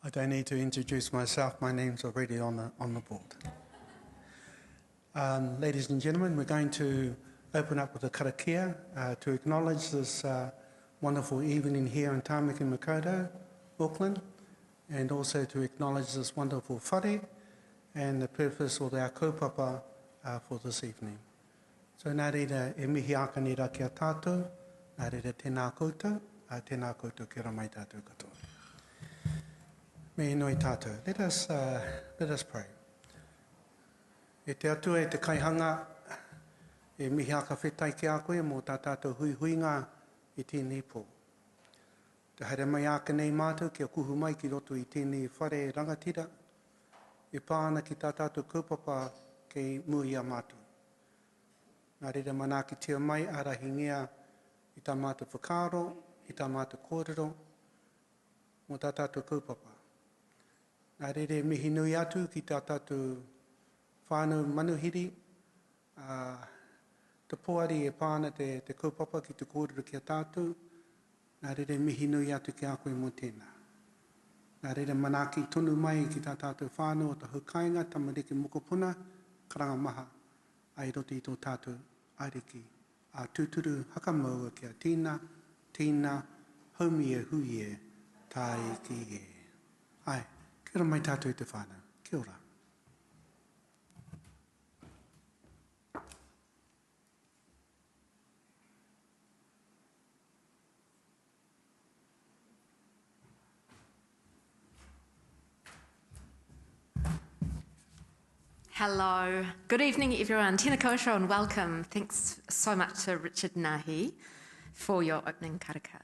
I don't need to introduce myself. My name's already on the board. Ladies and gentlemen, we're going to open up with a karakia to acknowledge this wonderful evening here in Tāmaki Makaurau, Auckland, and also to acknowledge this wonderful whare and the purpose of our kaupapa for this evening. So nā reira e mihi aka ni ra kia tātou, nā reira tēnā koutou ki ra mai tātou katoa. Me noi tātou. Let us pray. E te atua e te kaihanga, e mihi aka whetai ki a koe mō tā tātou huihuinga i tēnei pō. Te haere mai aka nei mātou kia kuhu mai ki roto i tēnei whare rangatira, e pāna ki tā tātou kaupapa kei muri a mātou. Nā reira mana ki tia mai arahingia i tā mātou whakaro, i tā mātou kōrero, mō tā tātou kaupapa. Nā reire mihi nui atu ki tā tātou whānau manuhiri, te poari e pāna te kaupapa ki te kōrero ki a tātou, nā reire mihi nui atu ki a koe mō tēnā. Nā reire manaki tonu mai ki tā tātou whānau o ta hukainga, tamariki mokopuna, karanga maha, ai roti i tō tātou airiki, a tūturu hakamaua ki a tīna, haumi e hui e, tāi ki e. Ai. Kia ora mai tātou i te whānau. Kia ora. Hello. Good evening, everyone. Tēnā koutou and welcome. Thanks so much to Richard Nahi for your opening karakia.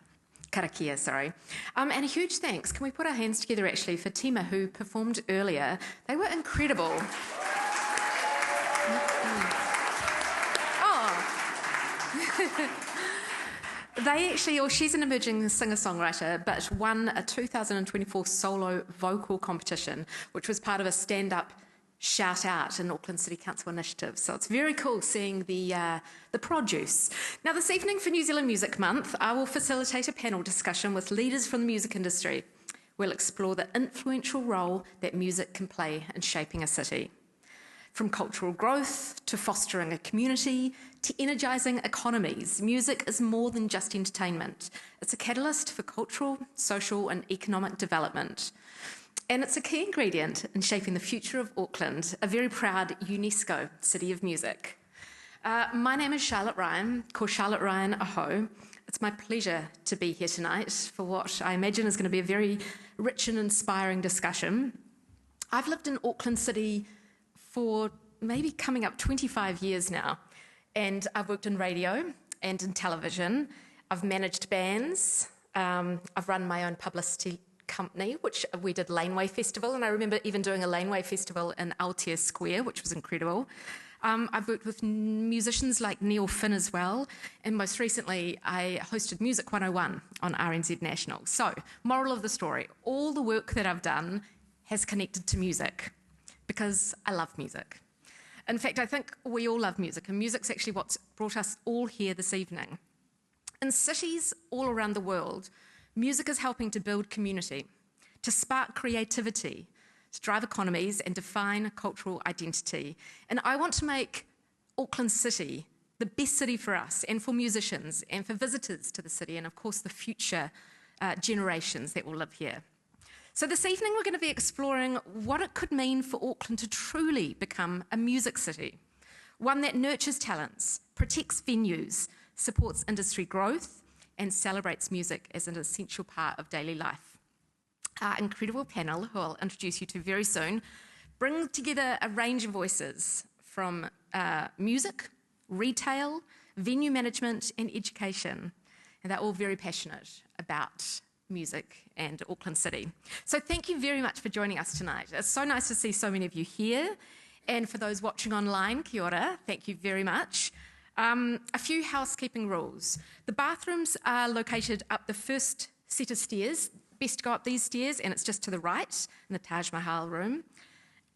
And a huge thanks, can we put our hands together actually for Tima who performed earlier. They were incredible. She's an emerging singer-songwriter, but won a 2024 solo vocal competition, which was part of a stand-up Shout Out, an Auckland City Council initiative. So it's very cool seeing the produce. Now this evening for New Zealand Music Month, I will facilitate a panel discussion with leaders from the music industry. We'll explore the influential role that music can play in shaping a city. From cultural growth to fostering a community to energising economies, music is more than just entertainment. It's a catalyst for cultural, social and economic development. And it's a key ingredient in shaping the future of Auckland, a very proud UNESCO City of Music. My name is Charlotte Ryan, called Charlotte Ryan Aho. It's my pleasure to be here tonight for what I imagine is going to be a very rich and inspiring discussion. I've lived in Auckland City for maybe coming up 25 years now, and I've worked in radio and in television. I've managed bands. I've run my own publicity company, which we did Laneway Festival, and I remember even doing a Laneway Festival in Aotea Square, which was incredible. I've worked with musicians like Neil Finn as well, and most recently I hosted Music 101 on RNZ National. So, moral of the story, all the work that I've done has connected to music, because I love music. In fact, I think we all love music, and music's actually what's brought us all here this evening. In cities all around the world, music is helping to build community, to spark creativity, to drive economies and define cultural identity. And I want to make Auckland City the best city for us and for musicians and for visitors to the city and of course the future generations that will live here. So this evening we're going to be exploring what it could mean for Auckland to truly become a music city, one that nurtures talents, protects venues, supports industry growth, and celebrates music as an essential part of daily life. Our incredible panel, who I'll introduce you to very soon, bring together a range of voices from music, retail, venue management and education. And they're all very passionate about music and Auckland City. So thank you very much for joining us tonight. It's so nice to see so many of you here. And for those watching online, kia ora, thank you very much. A few housekeeping rules. The bathrooms are located up the first set of stairs. Best to go up these stairs, and it's just to the right in the Taj Mahal room.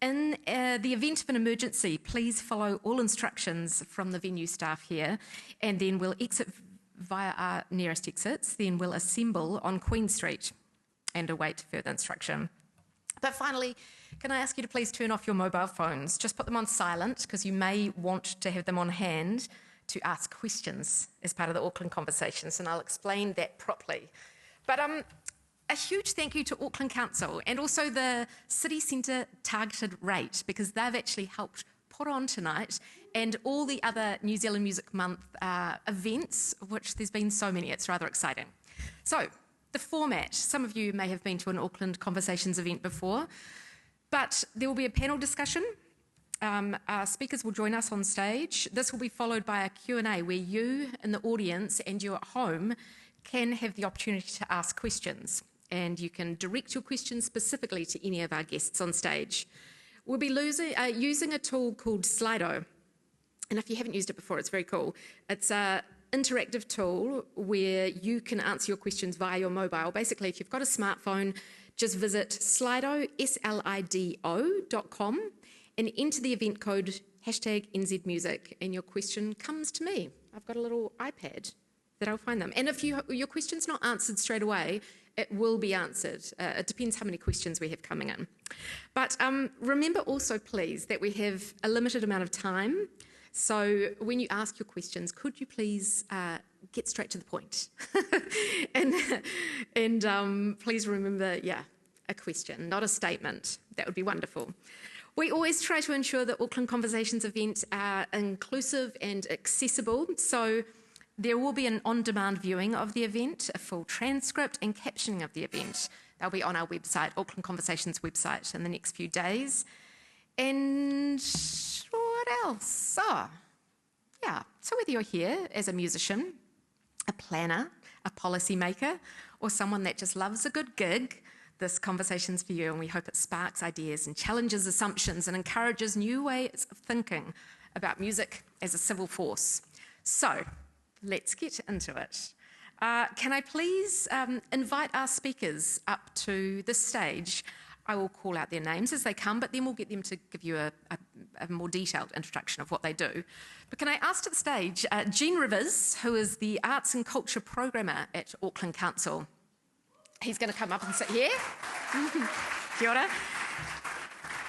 In the event of an emergency, please follow all instructions from the venue staff here, and then we'll exit via our nearest exits, then we'll assemble on Queen Street and await further instruction. But finally, can I ask you to please turn off your mobile phones? Just put them on silent, because you may want to have them on hand to ask questions as part of the Auckland Conversations, and I'll explain that properly. But a huge thank you to Auckland Council and also the City Centre Targeted Rate, because they've actually helped put on tonight and all the other New Zealand Music Month events, of which there's been so many. It's rather exciting. So, the format. Some of you may have been to an Auckland Conversations event before, but there will be a panel discussion. Our speakers will join us on stage. This will be followed by a Q&A where you in the audience and you at home can have the opportunity to ask questions, and you can direct your questions specifically to any of our guests on stage. We'll be using a tool called Slido, and if you haven't used it before, it's very cool. It's an interactive tool where you can answer your questions via your mobile. Basically, if you've got a smartphone, just visit Slido, slido.com, and enter the event code #NZMusic, and your question comes to me. I've got a little iPad that I'll find them. And if your question's not answered straight away, it will be answered. It depends how many questions we have coming in. But remember also, please, that we have a limited amount of time. So when you ask your questions, could you please get straight to the point? and please remember, a question, not a statement. That would be wonderful. We always try to ensure that Auckland Conversations events are inclusive and accessible. So there will be an on-demand viewing of the event, a full transcript and captioning of the event. They'll be on our website, Auckland Conversations website, in the next few days. And what else? So whether you're here as a musician, a planner, a policymaker, or someone that just loves a good gig, this conversation's for you, and we hope it sparks ideas and challenges assumptions and encourages new ways of thinking about music as a civil force. So, let's get into it. Can I please invite our speakers up to the stage? I will call out their names as they come, but then we'll get them to give you a more detailed introduction of what they do. But can I ask to the stage Gene Rivers, who is the Arts and Culture Programmer at Auckland Council. He's going to come up and sit here. Kia ora.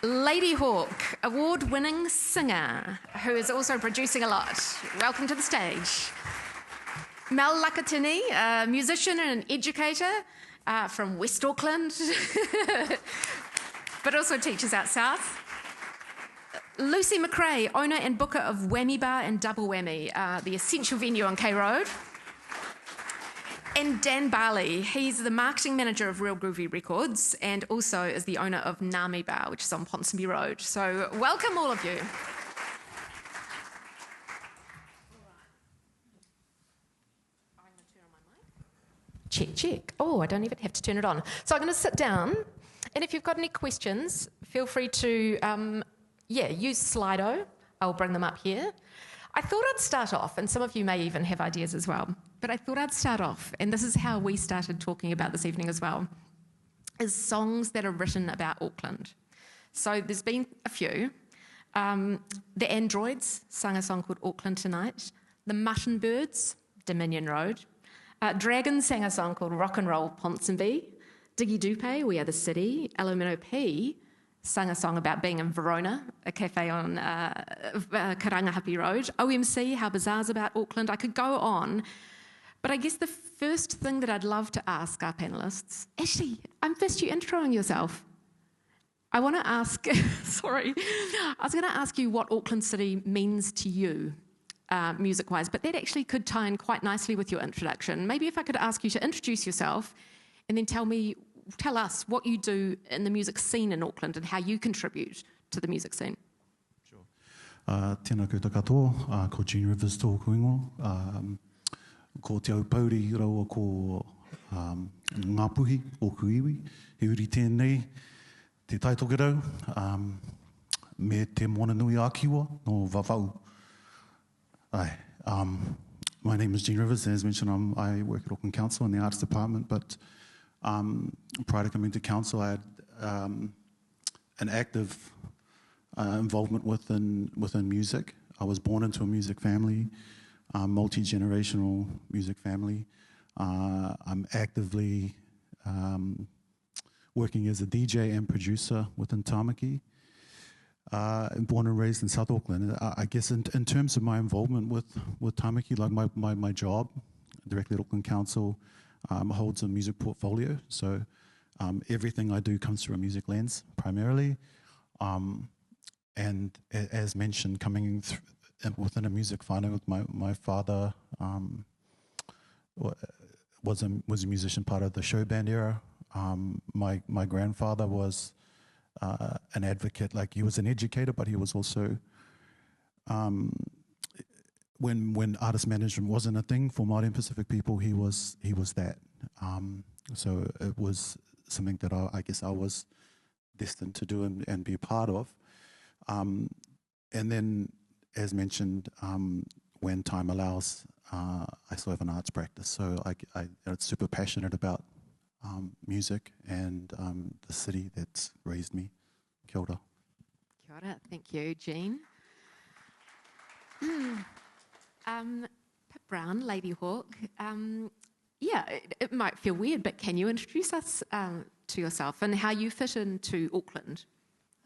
Lady Hawk, award-winning singer, who is also producing a lot. Welcome to the stage. Mel Lakatini, a musician and an educator from West Auckland, but also teaches out south. Lucy McRae, owner and booker of Whammy Bar and Double Whammy, the essential venue on K Road. And Dan Barley, he's the marketing manager of Real Groovy Records and also is the owner of Nami Bar, which is on Ponsonby Road. So welcome all of you. Check, check. Oh, I don't even have to turn it on. So I'm going to sit down, and if you've got any questions, feel free to, use Slido. I'll bring them up here. I thought I'd start off, and some of you may even have ideas as well, but I thought I'd start off, and this is how we started talking about this evening as well, is songs that are written about Auckland. So there's been a few. The Androids sung a song called Auckland Tonight. The Mutton Birds, Dominion Road. Dragon sang a song called Rock and Roll Ponsonby. Diggy Dupe, We Are the City. Alumino P sang a song about being in Verona, a cafe on Karangahape Road. OMC, How Bizarre's about Auckland. I could go on. But I guess the first thing that I'd love to ask our panellists, actually, I'm first you introing yourself. I want to ask, sorry, I was going to ask you what Auckland City means to you, music-wise, but that actually could tie in quite nicely with your introduction. Maybe if I could ask you to introduce yourself and then tell us what you do in the music scene in Auckland and how you contribute to the music scene. Sure. Tēnā koutou katoa, ko Gene Rivers tōku ingoa. Ko te au pauri raua ko Ngāpuhi o Kuiwi. He uri tēnei, te taitokirau, me te moana nui ākiwa no Vavau. My name is Gene Rivers, and as mentioned, I work at Auckland Council in the Arts Department, but prior to coming to Council, I had an active involvement within music. I was born into a music family, multi-generational music family. I'm actively working as a DJ and producer within Tāmaki. Born and raised in South Auckland. I guess in terms of my involvement with Tāmaki, like my job directly at Auckland Council holds a music portfolio. So everything I do comes through a music lens primarily. And as mentioned, coming within a music family with my father was a musician, part of the show band era. My grandfather was an advocate, like he was an educator, but he was also, when artist management wasn't a thing for Māori and Pacific people, he was that. So it was something that I guess I was destined to do and be a part of. And then, as mentioned, when time allows, I still have an arts practice. So I'm super passionate about music and the city that's raised me. Kia ora. Kia ora. Thank you, Jean. Pip Brown, Lady Hawk. Yeah, it might feel weird, but can you introduce us to yourself and how you fit into Auckland?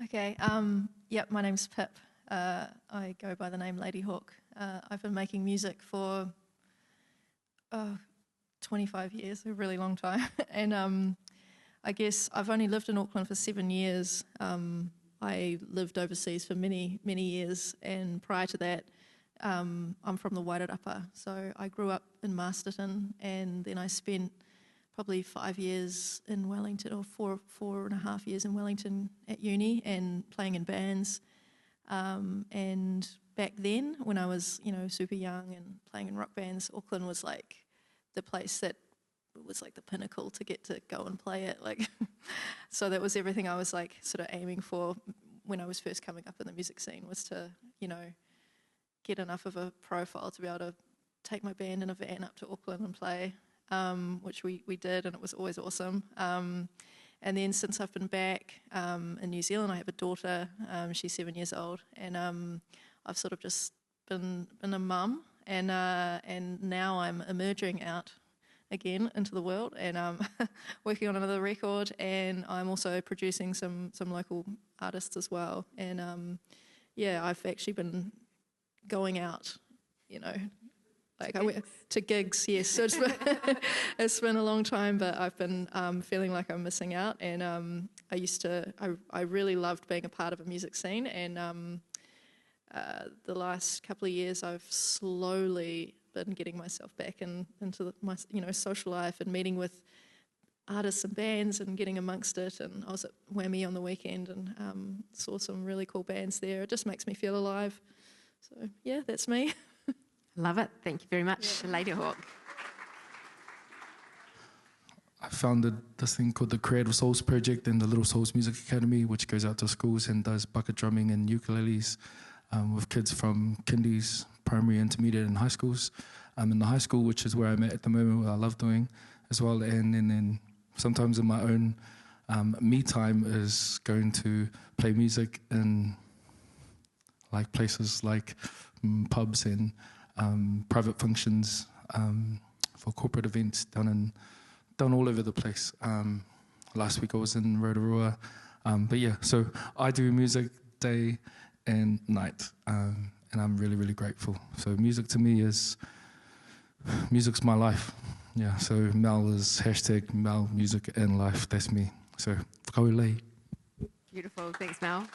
Okay, yep, my name's Pip. I go by the name Lady Hawk. I've been making music for 25 years, a really long time. And I guess I've only lived in Auckland for 7 years. I lived overseas for many, many years. And prior to that, I'm from the Wairarapa. So I grew up in Masterton, and then I spent probably 5 years in Wellington, or four and a half years in Wellington at uni and playing in bands. And back then, when I was, super young and playing in rock bands, Auckland was like the place that was like the pinnacle to get to go and play it. Like, so that was everything I was like sort of aiming for when I was first coming up in the music scene, was to, get enough of a profile to be able to take my band in a van up to Auckland and play, which we did, and it was always awesome. And then since I've been back in New Zealand, I have a daughter. She's 7 years old, and I've sort of just been a mum, and now I'm emerging out again into the world, and working on another record, and I'm also producing some local artists as well. And I've actually been going out, like I went to gigs, yes. So it's been a long time, but I've been feeling like I'm missing out. And I really loved being a part of a music scene. And the last couple of years, I've slowly been getting myself back into my social life and meeting with artists and bands and getting amongst it. And I was at Whammy on the weekend and saw some really cool bands there. It just makes me feel alive. So yeah, that's me. Love it. Thank you very much, Lady Hawk. I founded this thing called the Creative Souls Project and the Little Souls Music Academy, which goes out to schools and does bucket drumming and ukuleles with kids from kindies, primary, intermediate and high schools. I'm in the high school, which is where I'm at the moment, what I love doing as well. And then sometimes in my own me time is going to play music in like places like pubs and private functions for corporate events done all over the place. Last week I was in Rotorua. But yeah, so I do music day and night, and I'm really, really grateful. So music to me music's my life. Yeah, so Mel is #Mel Music and Life. That's me. So whakaulei. Beautiful. Thanks, Mel.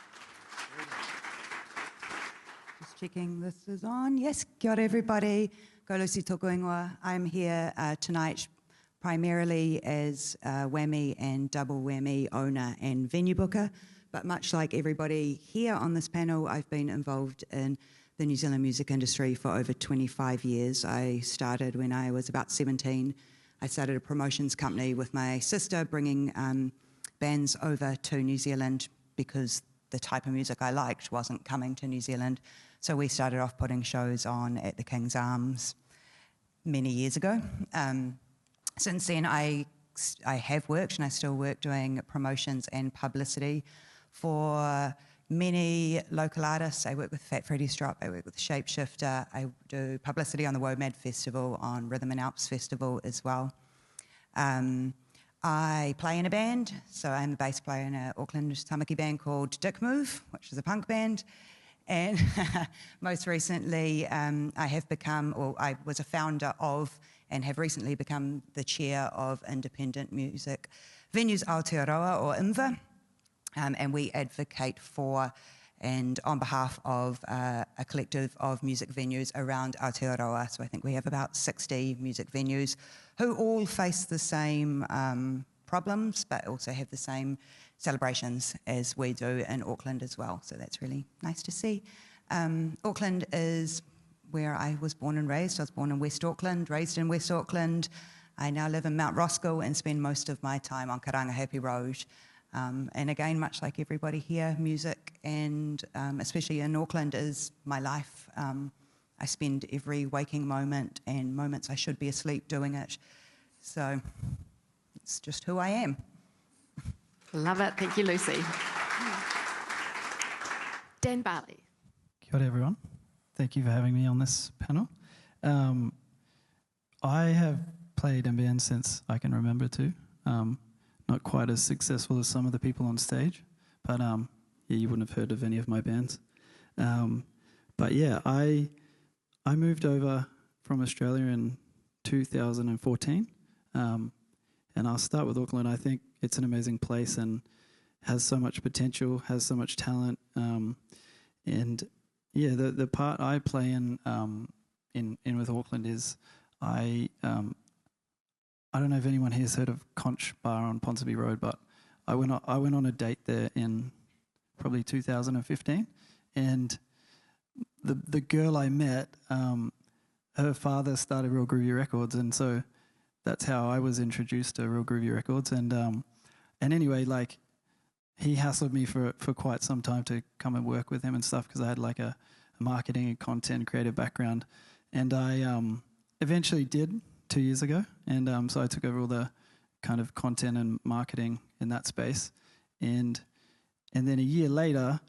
Just checking this is on. Yes, kia ora everybody. Ko Lucy tōku ingoa. I'm here tonight primarily as Whammy and Double Whammy owner and venue booker. But much like everybody here on this panel, I've been involved in the New Zealand music industry for over 25 years. I started when I was about 17. I started a promotions company with my sister, bringing bands over to New Zealand because the type of music I liked wasn't coming to New Zealand. So we started off putting shows on at the King's Arms many years ago. Since then, I have worked and I still work doing promotions and publicity for many local artists. I work with Fat Freddy's Drop, I work with Shapeshifter, I do publicity on the WOMAD Festival, on Rhythm and Alps Festival as well. I play in a band, so I'm a bass player in an Auckland tamaki band called Dick Move, which is a punk band. And most recently, I have become, or I was a founder of, and have recently become the chair of Independent Music Venues Aotearoa, or IMVA. And we advocate for and on behalf of a collective of music venues around Aotearoa. So I think we have about 60 music venues who all face the same problems, but also have the same celebrations as we do in Auckland as well. So that's really nice to see. Auckland is where I was born and raised. I was born in West Auckland, raised in West Auckland. I now live in Mount Roskill and spend most of my time on Karangahape Road. And again, much like everybody here, music and especially in Auckland is my life. I spend every waking moment and moments I should be asleep doing it. So it's just who I am. Love it. Thank you, Lucy. Dan Barley. Kia ora, everyone. Thank you for having me on this panel. I have played in bands since I can remember too. Not quite as successful as some of the people on stage, but yeah, you wouldn't have heard of any of my bands. But yeah, I moved over from Australia in 2014, and I'll start with Auckland. I think it's an amazing place and has so much potential, has so much talent, and yeah, the part I play in with Auckland is I don't know if anyone here has heard of Conch Bar on Ponsonby Road, but I went on a date there in probably 2015, and the girl I met, her father started Real Groovy Records, and so that's how I was introduced to Real Groovy Records. And anyway, like he hassled me for quite some time to come and work with him and stuff because I had like a marketing and content creative background, and I eventually did 2 years ago, and so I took over all the kind of content and marketing in that space, and then a year later,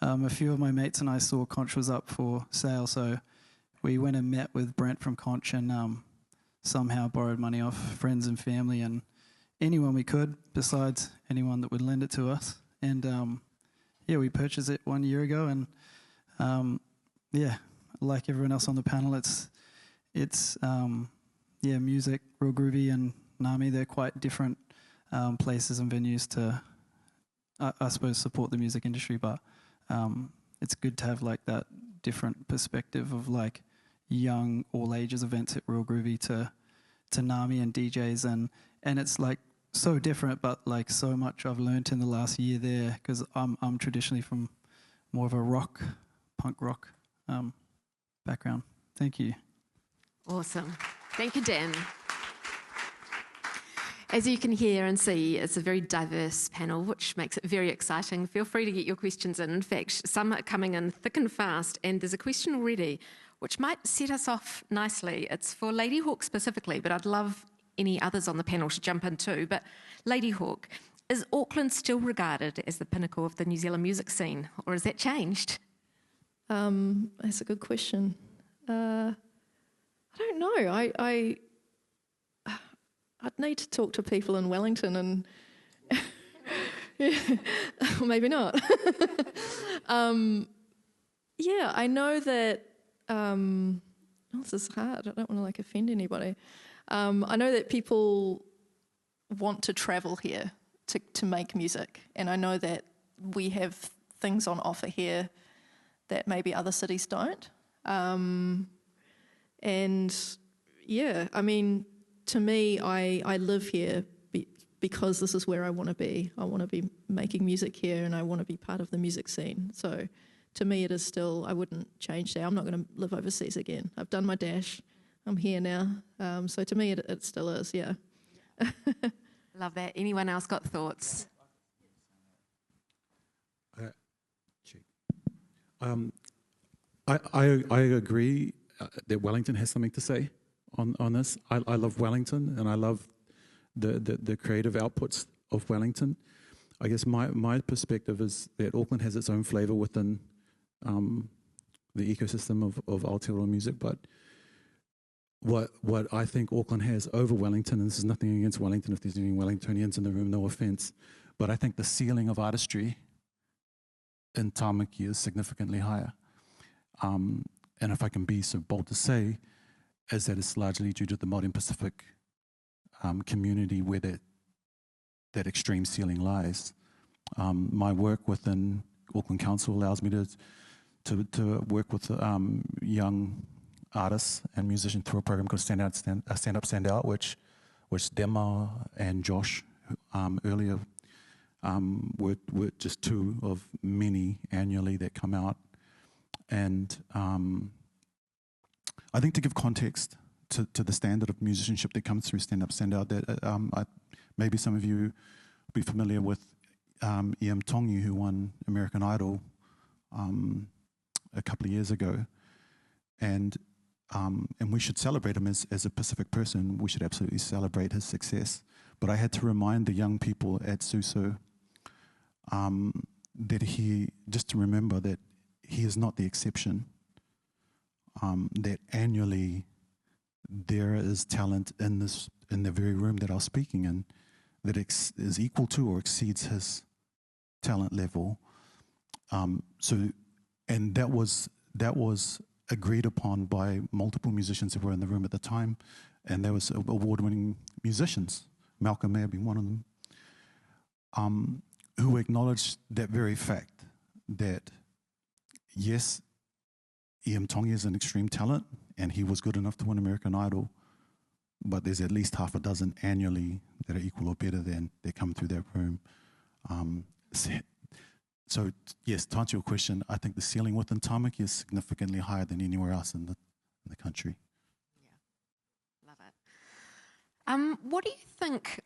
a few of my mates and I saw Conch was up for sale, so we went and met with Brent from Conch and somehow borrowed money off friends and family and anyone we could, besides anyone that would lend it to us, and yeah, we purchased it 1 year ago, and yeah, like everyone else on the panel, it's yeah, music, Real Groovy and NAMI, they're quite different places and venues to, I suppose, support the music industry, but it's good to have like that different perspective of like young, all ages events at Real Groovy to NAMI and DJs, and it's like so different, but like so much I've learned in the last year there, because I'm traditionally from more of a punk rock background. Thank you. Awesome. Thank you, Dan. As you can hear and see, it's a very diverse panel, which makes it very exciting. Feel free to get your questions in. In fact, some are coming in thick and fast, and there's a question already which might set us off nicely. It's for Lady Hawk specifically, but I'd love any others on the panel to jump in too. But Lady Hawk, is Auckland still regarded as the pinnacle of the New Zealand music scene, or has that changed? That's a good question. I don't know. I'd need to talk to people in Wellington and yeah, maybe not. Yeah, I know that this is hard. I don't want to like offend anybody. I know that people want to travel here to make music, and I know that we have things on offer here that maybe other cities don't. And yeah, I mean, to me, I live here because this is where I want to be. I want to be making music here, and I want to be part of the music scene. So to me, it is still, I wouldn't change that. I'm not going to live overseas again. I've done my dash. I'm here now. So to me, it still is, yeah. Love that. Anyone else got thoughts? I agree that Wellington has something to say on this. I love Wellington, and I love the creative outputs of Wellington. I guess my perspective is that Auckland has its own flavour within the ecosystem of Aotearoa music, but what I think Auckland has over Wellington, and this is nothing against Wellington, if there's any Wellingtonians in the room, no offence, but I think the ceiling of artistry in Tāmaki is significantly higher. And if I can be so bold to say, is that it's largely due to the Māori and Pacific community where that extreme ceiling lies. My work within Auckland Council allows me to work with young artists and musicians through a program called Stand Up, Stand Out, which Dema and Josh earlier were just two of many annually that come out. And I think to give context to the standard of musicianship that comes through Stand Up, Stand Out, that maybe some of you will be familiar with Ian Tongi, who won American Idol a couple of years ago. And we should celebrate him as a Pacific person. We should absolutely celebrate his success. But I had to remind the young people at Suso that just to remember that he is not the exception. That annually there is talent in the very room that I was speaking in that is equal to or exceeds his talent level. And that was agreed upon by multiple musicians who were in the room at the time, and there was award-winning musicians, Malcolm may have been one of them, who acknowledged that very fact that yes, Ian Tongi is an extreme talent, and he was good enough to win American Idol, but there's at least half a dozen annually that are equal or better than that come through that room. So yes, to answer your question, I think the ceiling within Tāmaki is significantly higher than anywhere else in the country. Yeah, love it. What do you think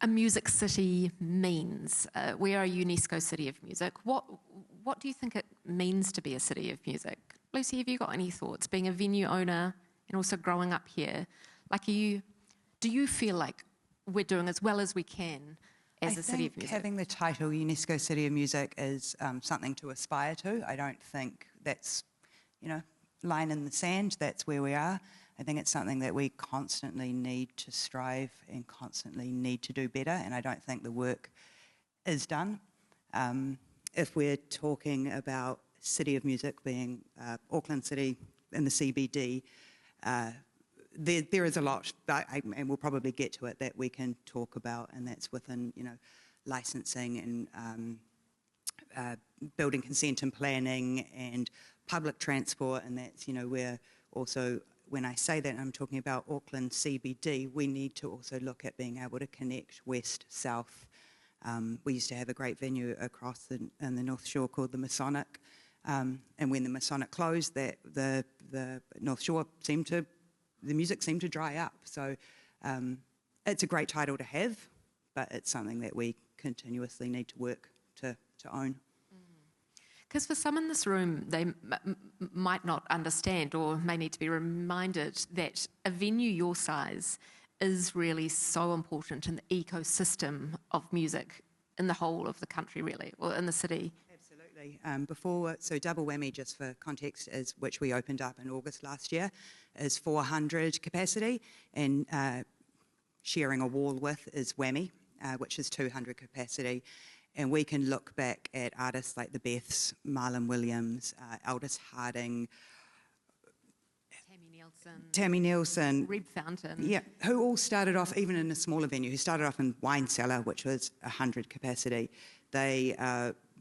a music city means? We are a UNESCO City of Music. What do you think it means to be a city of music? Lucy, have you got any thoughts, being a venue owner and also growing up here? Do you feel like we're doing as well as we can as a city of music? Having the title UNESCO City of Music is something to aspire to. I don't think that's, line in the sand, that's where we are. I think it's something that we constantly need to strive and constantly need to do better, and I don't think the work is done. If we're talking about City of Music being Auckland City in the CBD, there is a lot, and we'll probably get to it, that we can talk about, and that's within, licensing and building consent and planning and public transport, and that's, where also, when I say that, I'm talking about Auckland CBD, we need to also look at being able to connect west, south. We used to have a great venue across in the North Shore called the Masonic, and when the Masonic closed, the North Shore the music seemed to dry up. So it's a great title to have, but it's something that we continuously need to work to own. Because for some in this room, they might not understand or may need to be reminded that a venue your size is really so important in the ecosystem of music in the whole of the country, really, or in the city. Absolutely. So Double Whammy, just for context, which we opened up in August last year, is 400 capacity, and sharing a wall with is Whammy, which is 200 capacity. And we can look back at artists like the Beths, Marlon Williams, Aldous Harding, Tammy Nielsen, Reb Fountain. Yeah, who all started off, even in a smaller venue, who started off in Wine Cellar, which was 100 capacity. They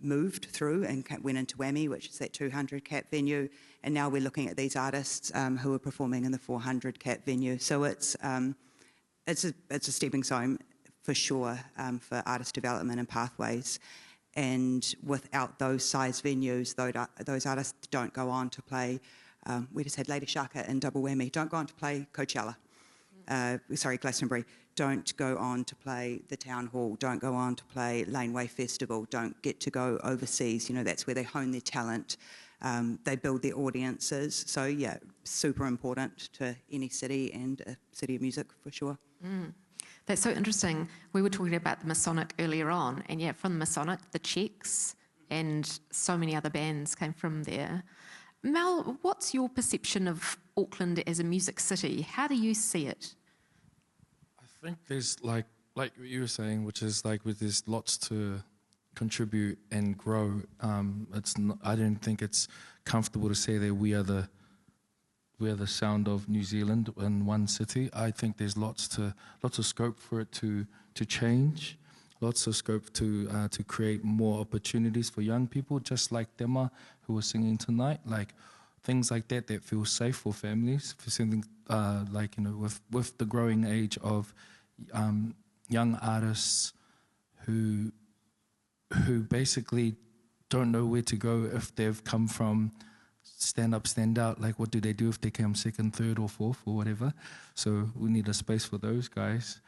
moved through and went into Whammy, which is that 200 cap venue, and now we're looking at these artists who are performing in the 400 cap venue. So it's a stepping stone for sure for artist development and pathways. And without those size venues, those artists don't go on to play. We just had Lady Shaka and Double Whammy. Don't go on to play Coachella. Glastonbury. Don't go on to play the Town Hall. Don't go on to play Laneway Festival. Don't get to go overseas. That's where they hone their talent. They build their audiences. So yeah, super important to any city and a city of music for sure. That's so interesting. We were talking about the Masonic earlier on, and yeah, from the Masonic, the Checks and so many other bands came from there. Mel, what's your perception of Auckland as a music city? How do you see it? I think there's like what you were saying, which is like with there's lots to contribute and grow. I don't think it's comfortable to say that we are the sound of New Zealand in one city. I think there's lots of scope for it to change, lots of scope to create more opportunities for young people, just like Tema, who was singing tonight, like things like that feel safe for families, for something with the growing age of young artists who basically don't know where to go if they've come from stand up, stand out. Like, what do they do if they come second, third, or fourth, or whatever? So we need a space for those guys,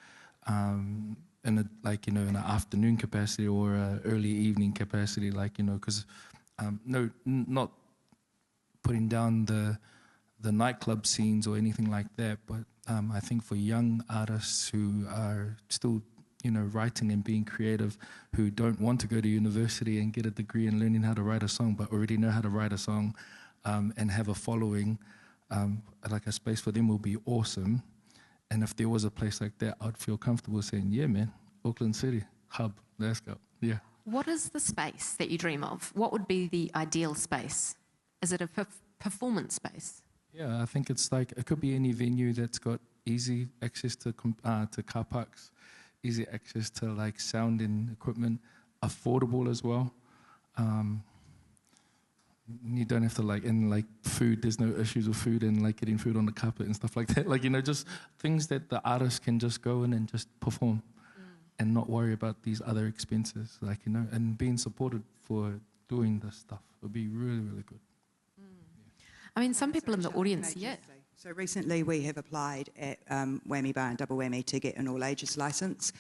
in an afternoon capacity or an early evening capacity, because not putting down the nightclub scenes or anything like that, but I think for young artists who are still writing and being creative, who don't want to go to university and get a degree in learning how to write a song, but already know how to write a song and have a following, like a space for them will be awesome. And if there was a place like that, I'd feel comfortable saying, yeah, man, Auckland City, hub, let's go, yeah. What is the space that you dream of? What would be the ideal space? Is it a performance space? Yeah, I think it's like, it could be any venue that's got easy access to car parks, easy access to like sound and equipment, affordable as well. You don't have to food, there's no issues with food and like getting food on the carpet and stuff like that. Just things that the artist can just go in and just perform and not worry about these other expenses, and being supported for doing this stuff would be really, really good. I mean, some people in the audience, yeah. So recently we have applied at Whammy Bar and Double Whammy to get an all-ages licence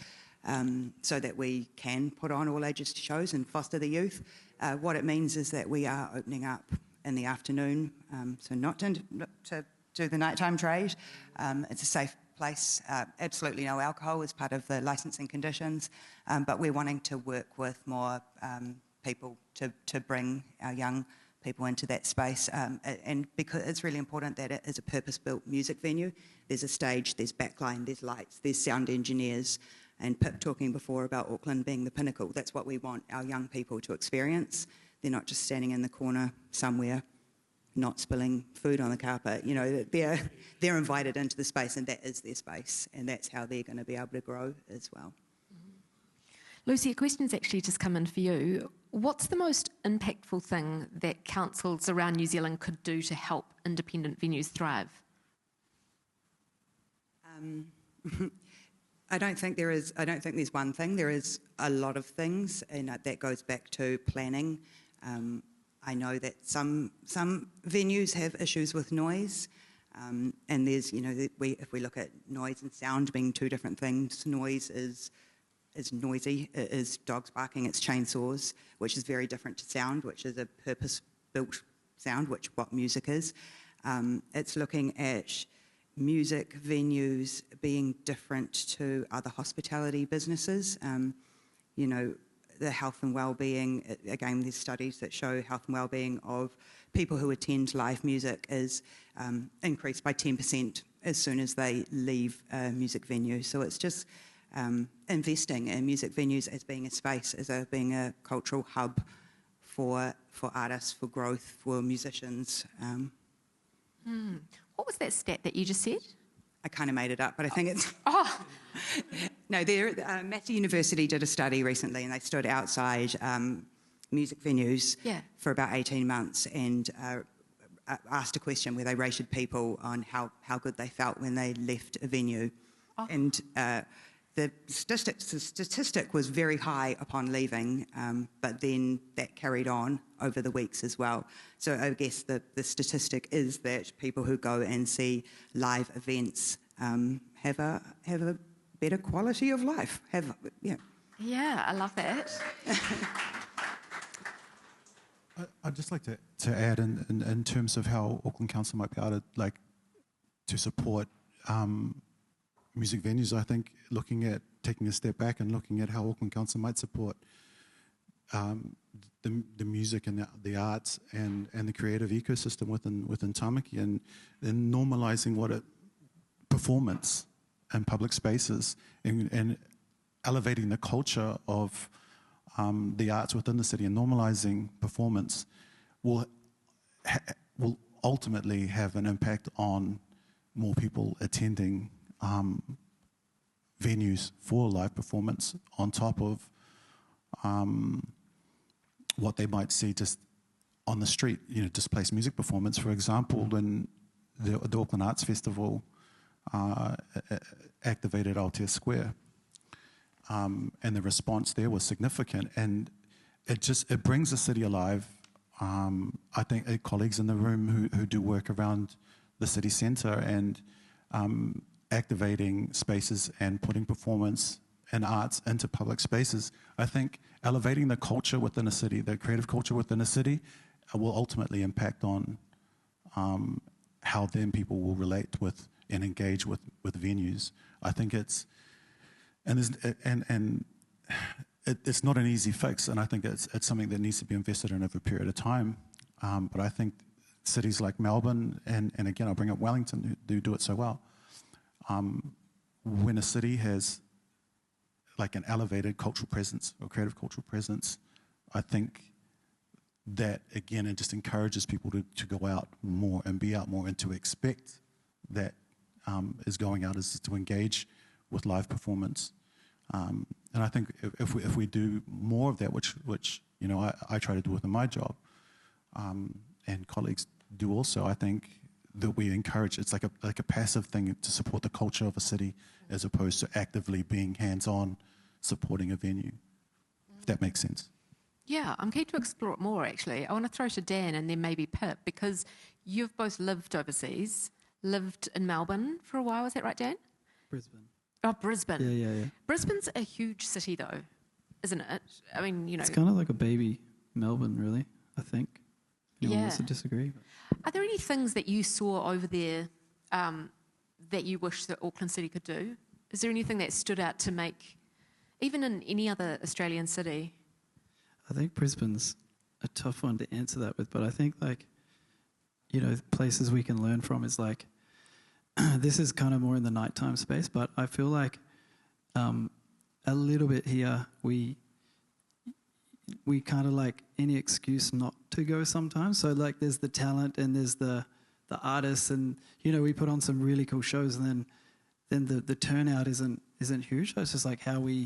so that we can put on all-ages shows and foster the youth. What it means is that we are opening up in the afternoon, so not to do the nighttime trade. It's a safe place. Absolutely no alcohol as part of the licensing conditions, but we're wanting to work with more people to bring our young people into that space, and because it's really important that it is a purpose-built music venue. There's a stage, there's backline, there's lights, there's sound engineers, and Pip talking before about Auckland being the pinnacle. That's what we want our young people to experience. They're not just standing in the corner somewhere, not spilling food on the carpet. They're invited into the space, and that is their space, and that's how they're going to be able to grow as well. Lucy, a question's actually just come in for you. What's the most impactful thing that councils around New Zealand could do to help independent venues thrive? I don't think there's one thing. There is a lot of things, and that goes back to planning. I know that some venues have issues with noise, and there's if we look at noise and sound being two different things, noise is noisy. It is dogs barking, it's chainsaws, which is very different to sound, which is a purpose-built sound, which what music is. It's looking at music venues being different to other hospitality businesses. The health and well-being, again, there's studies that show health and well-being of people who attend live music is increased by 10% as soon as they leave a music venue. So it's just investing in music venues as being a space, being a cultural hub for artists, for growth, for musicians. What was that stat that you just said? I kind of made it up, but I think it's... Oh, No, Massey University did a study recently, and they stood outside music venues for about 18 months and asked a question where they rated people on how good they felt when they left a venue. Oh. And the statistic was very high upon leaving, but then that carried on over the weeks as well. So I guess the statistic is that people who go and see live events have a better quality of life. Yeah, I love that. I'd just like to add in terms of how Auckland Council might be able to support music venues. I think looking at taking a step back and looking at how Auckland Council might support the music and the arts and the creative ecosystem within Tamaki, and then normalizing performance and public spaces, and elevating the culture of the arts within the city, and normalizing performance will ultimately have an impact on more people attending venues for live performance, on top of what they might see just on the street, displaced music performance. For example, when the Auckland Arts Festival activated Aotea Square, and the response there was significant, and it brings the city alive. I think colleagues in the room who do work around the city centre and activating spaces and putting performance and arts into public spaces, I think elevating the culture within a city, the creative culture within a city, will ultimately impact on how then people will relate with and engage with venues. I think it's not an easy fix, and I think it's something that needs to be invested in over a period of time. But I think cities like Melbourne, and again, I'll bring up Wellington, who do it so well. When a city has like an elevated cultural presence or creative cultural presence, I think that, again, it just encourages people to go out more and be out more, and to expect that is going out is to engage with live performance. And I think if we do more of that, which I try to do within my job, and colleagues do also, I think that we encourage, it's like a passive thing to support the culture of a city, as opposed to actively being hands-on supporting a venue, if that makes sense. Yeah, I'm keen to explore it more, actually. I want to throw to Dan and then maybe Pip, because you've both lived overseas, lived in Melbourne for a while. Is that right, Dan? Brisbane. Oh, Brisbane. Yeah. Brisbane's a huge city, though, isn't it? I mean, It's kind of like a baby Melbourne, really, I think. Anyone wants to disagree? Are there any things that you saw over there that you wish that Auckland City could do? Is there anything that stood out to make, even in any other Australian city? I think Brisbane's a tough one to answer that with, but I think, places we can learn from is like, this is kind of more in the nighttime space, but I feel like a little bit here we kind of like any excuse not to go sometimes. So like there's the talent and there's the artists, and we put on some really cool shows, and then the turnout isn't huge. So it's just like how we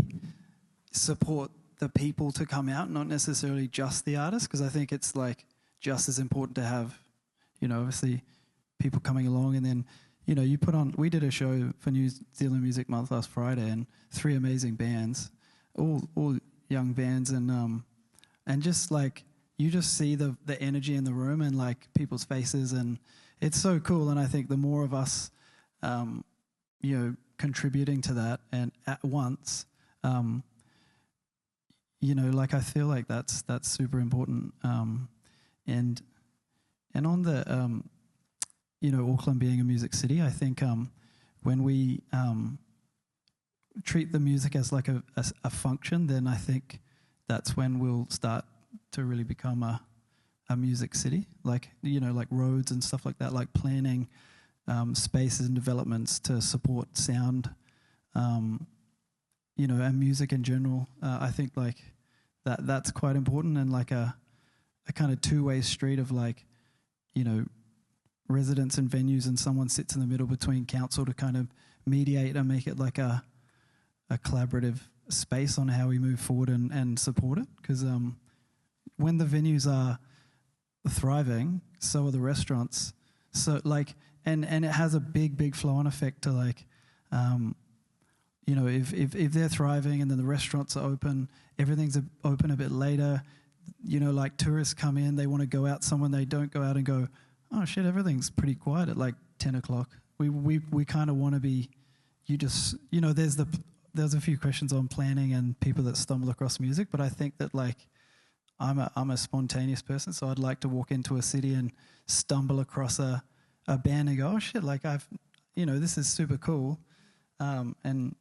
support the people to come out, not necessarily just the artists, because I think it's like just as important to have, obviously people coming along, and then you put on. We did a show for New Zealand Music Month last Friday, and 3 amazing bands, all young bands, and just like you just see the energy in the room and like people's faces, and it's so cool. And I think the more of us, contributing to that and at once, I feel like that's super important. And on the Auckland being a music city, I think when we treat the music as like a function, then I think that's when we'll start to really become a music city, like roads and stuff like that, like planning spaces and developments to support sound, and music in general. I think like that's quite important, and like a kind of two-way street of like, residents and venues, and someone sits in the middle between council to kind of mediate and make it like a collaborative space on how we move forward and support it. Because when the venues are thriving, so are the restaurants. So like, and it has a big flow-on effect to like, if they're thriving and then the restaurants are open, everything's open a bit later. Like tourists come in, they want to go out somewhere, they don't go out and go, oh shit, everything's pretty quiet at like 10 o'clock. We kind of want to be, there's a few questions on planning and people that stumble across music, but I think that like I'm a spontaneous person, so I'd like to walk into a city and stumble across a band and go, oh shit, like this is super cool. And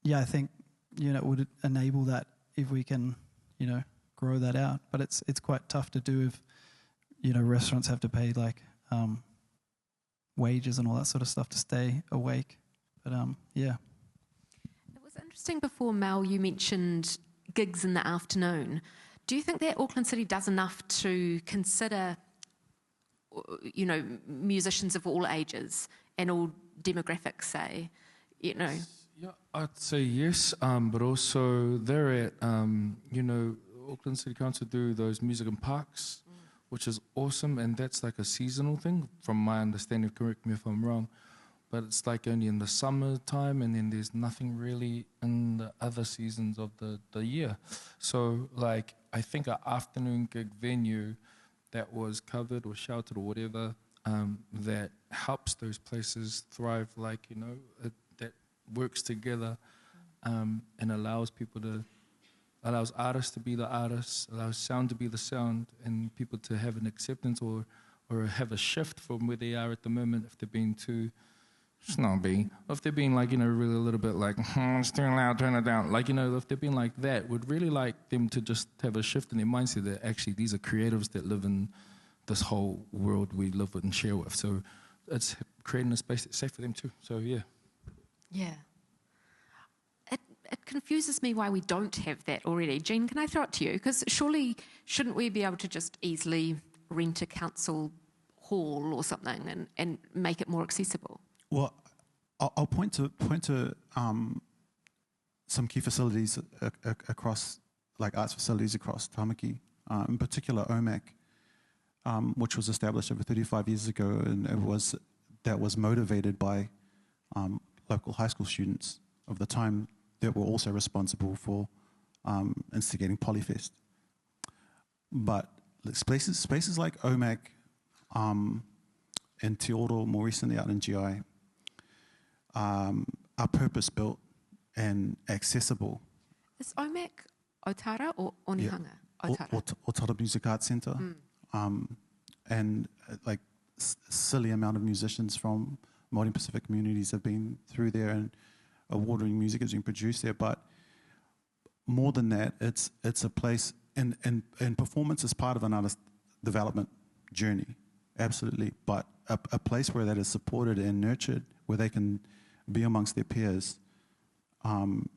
yeah, I think, it would enable that if we can, grow that out. But it's quite tough to do if, you know, restaurants have to pay like wages and all that sort of stuff to stay awake. But yeah. It was interesting before, Mel, you mentioned gigs in the afternoon. Do you think that Auckland City does enough to consider, you know, musicians of all ages and all demographics, say, you know? Yeah, I'd say yes, but also they're at, you know, Auckland City Council do those music in parks, which is awesome, and that's like a seasonal thing, from my understanding, correct me if I'm wrong, but it's like only in the summertime, and then there's nothing really in the other seasons of the year. So, like, I think an afternoon gig venue that was covered or sheltered or whatever, that helps those places thrive, like, you know, that works together and allows people to, allows artists to be the artists, allows sound to be the sound, and people to have an acceptance or have a shift from where they are at the moment if they're being too snobby, if they're being like, you know, really a little bit like, it's too loud, turn it down. Like, you know, if they're being like that, would really like them to just have a shift in their mindset that actually these are creatives that live in this whole world we live with and share with. So it's creating a space that's safe for them too. So yeah. Yeah. It confuses me why we don't have that already. Jean, can I throw it to you? Because surely shouldn't we be able to just easily rent a council hall or something and make it more accessible? Well, I'll point to some key facilities across, like arts facilities across Tamaki, in particular OMAC, which was established over 35 years ago, and that was motivated by local high school students of the time that were also responsible for instigating Polyfest. But spaces like OMAC and Te Oro, more recently out in GI, are purpose-built and accessible. Is OMAC Otara or Onehunga? Yeah. Otara. Otara Music Arts Centre. And like silly amount of musicians from Māori Pacific communities have been through there, and award-winning music has been produced there. But more than that, it's a place, and performance is part of an artist development journey, absolutely. But a place where that is supported and nurtured, where they can be amongst their peers, and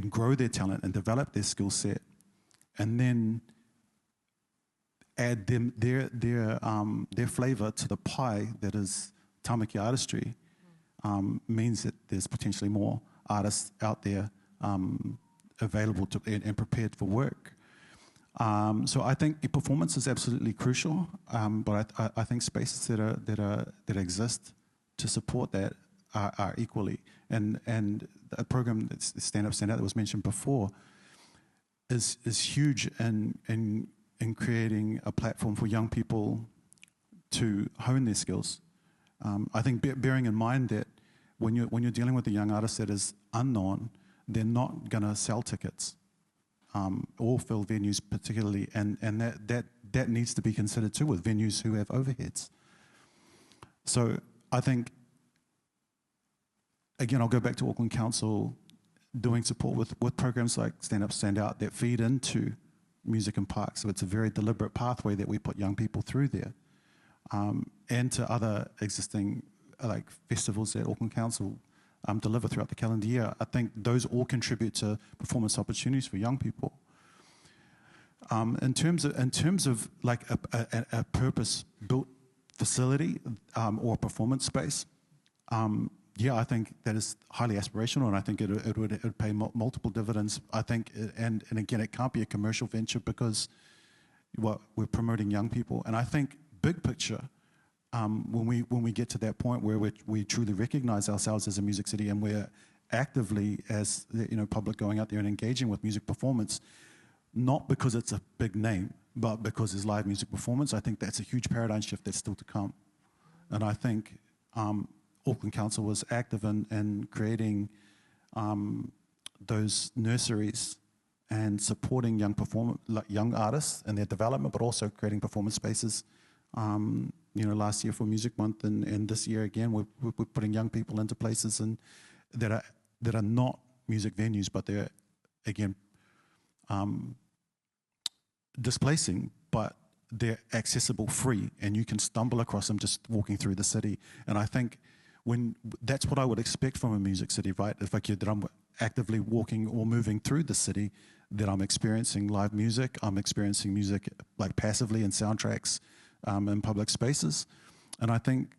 grow their talent and develop their skill set, and then add their flavour to the pie that is Tamaki artistry, means that there's potentially more artists out there available to and prepared for work. So I think performance is absolutely crucial, but I think spaces that exist to support that are equally. And a program that's Stand Up, Stand Out that was mentioned before is huge in creating a platform for young people to hone their skills. I think bearing in mind that when you're dealing with a young artist that is unknown, they're not going to sell tickets or fill venues particularly, and that needs to be considered too with venues who have overheads. So I think, again, I'll go back to Auckland Council doing support with programs like Stand Up, Stand Out that feed into music and parks. So it's a very deliberate pathway that we put young people through there. And to other existing like festivals that Auckland Council deliver throughout the calendar year. I think those all contribute to performance opportunities for young people. In terms of like a purpose-built facility or a performance space, yeah, I think that is highly aspirational, and I think it would pay multiple dividends. I think, and again, it can't be a commercial venture because we're promoting young people, and I think big picture. When we get to that point where we truly recognize ourselves as a music city and we're actively, as public, going out there and engaging with music performance, not because it's a big name, but because it's live music performance, I think that's a huge paradigm shift that's still to come. And I think Auckland Council was active in creating those nurseries and supporting young artists and their development, but also creating performance spaces. Last year for Music Month, and this year again, we're putting young people into places and that are not music venues, but they're again displacing, but they're accessible free, and you can stumble across them just walking through the city. And I think that's what I would expect from a music city, right? If that I'm actively walking or moving through the city, that I'm experiencing live music, I'm experiencing music like passively in soundtracks in public spaces. And I think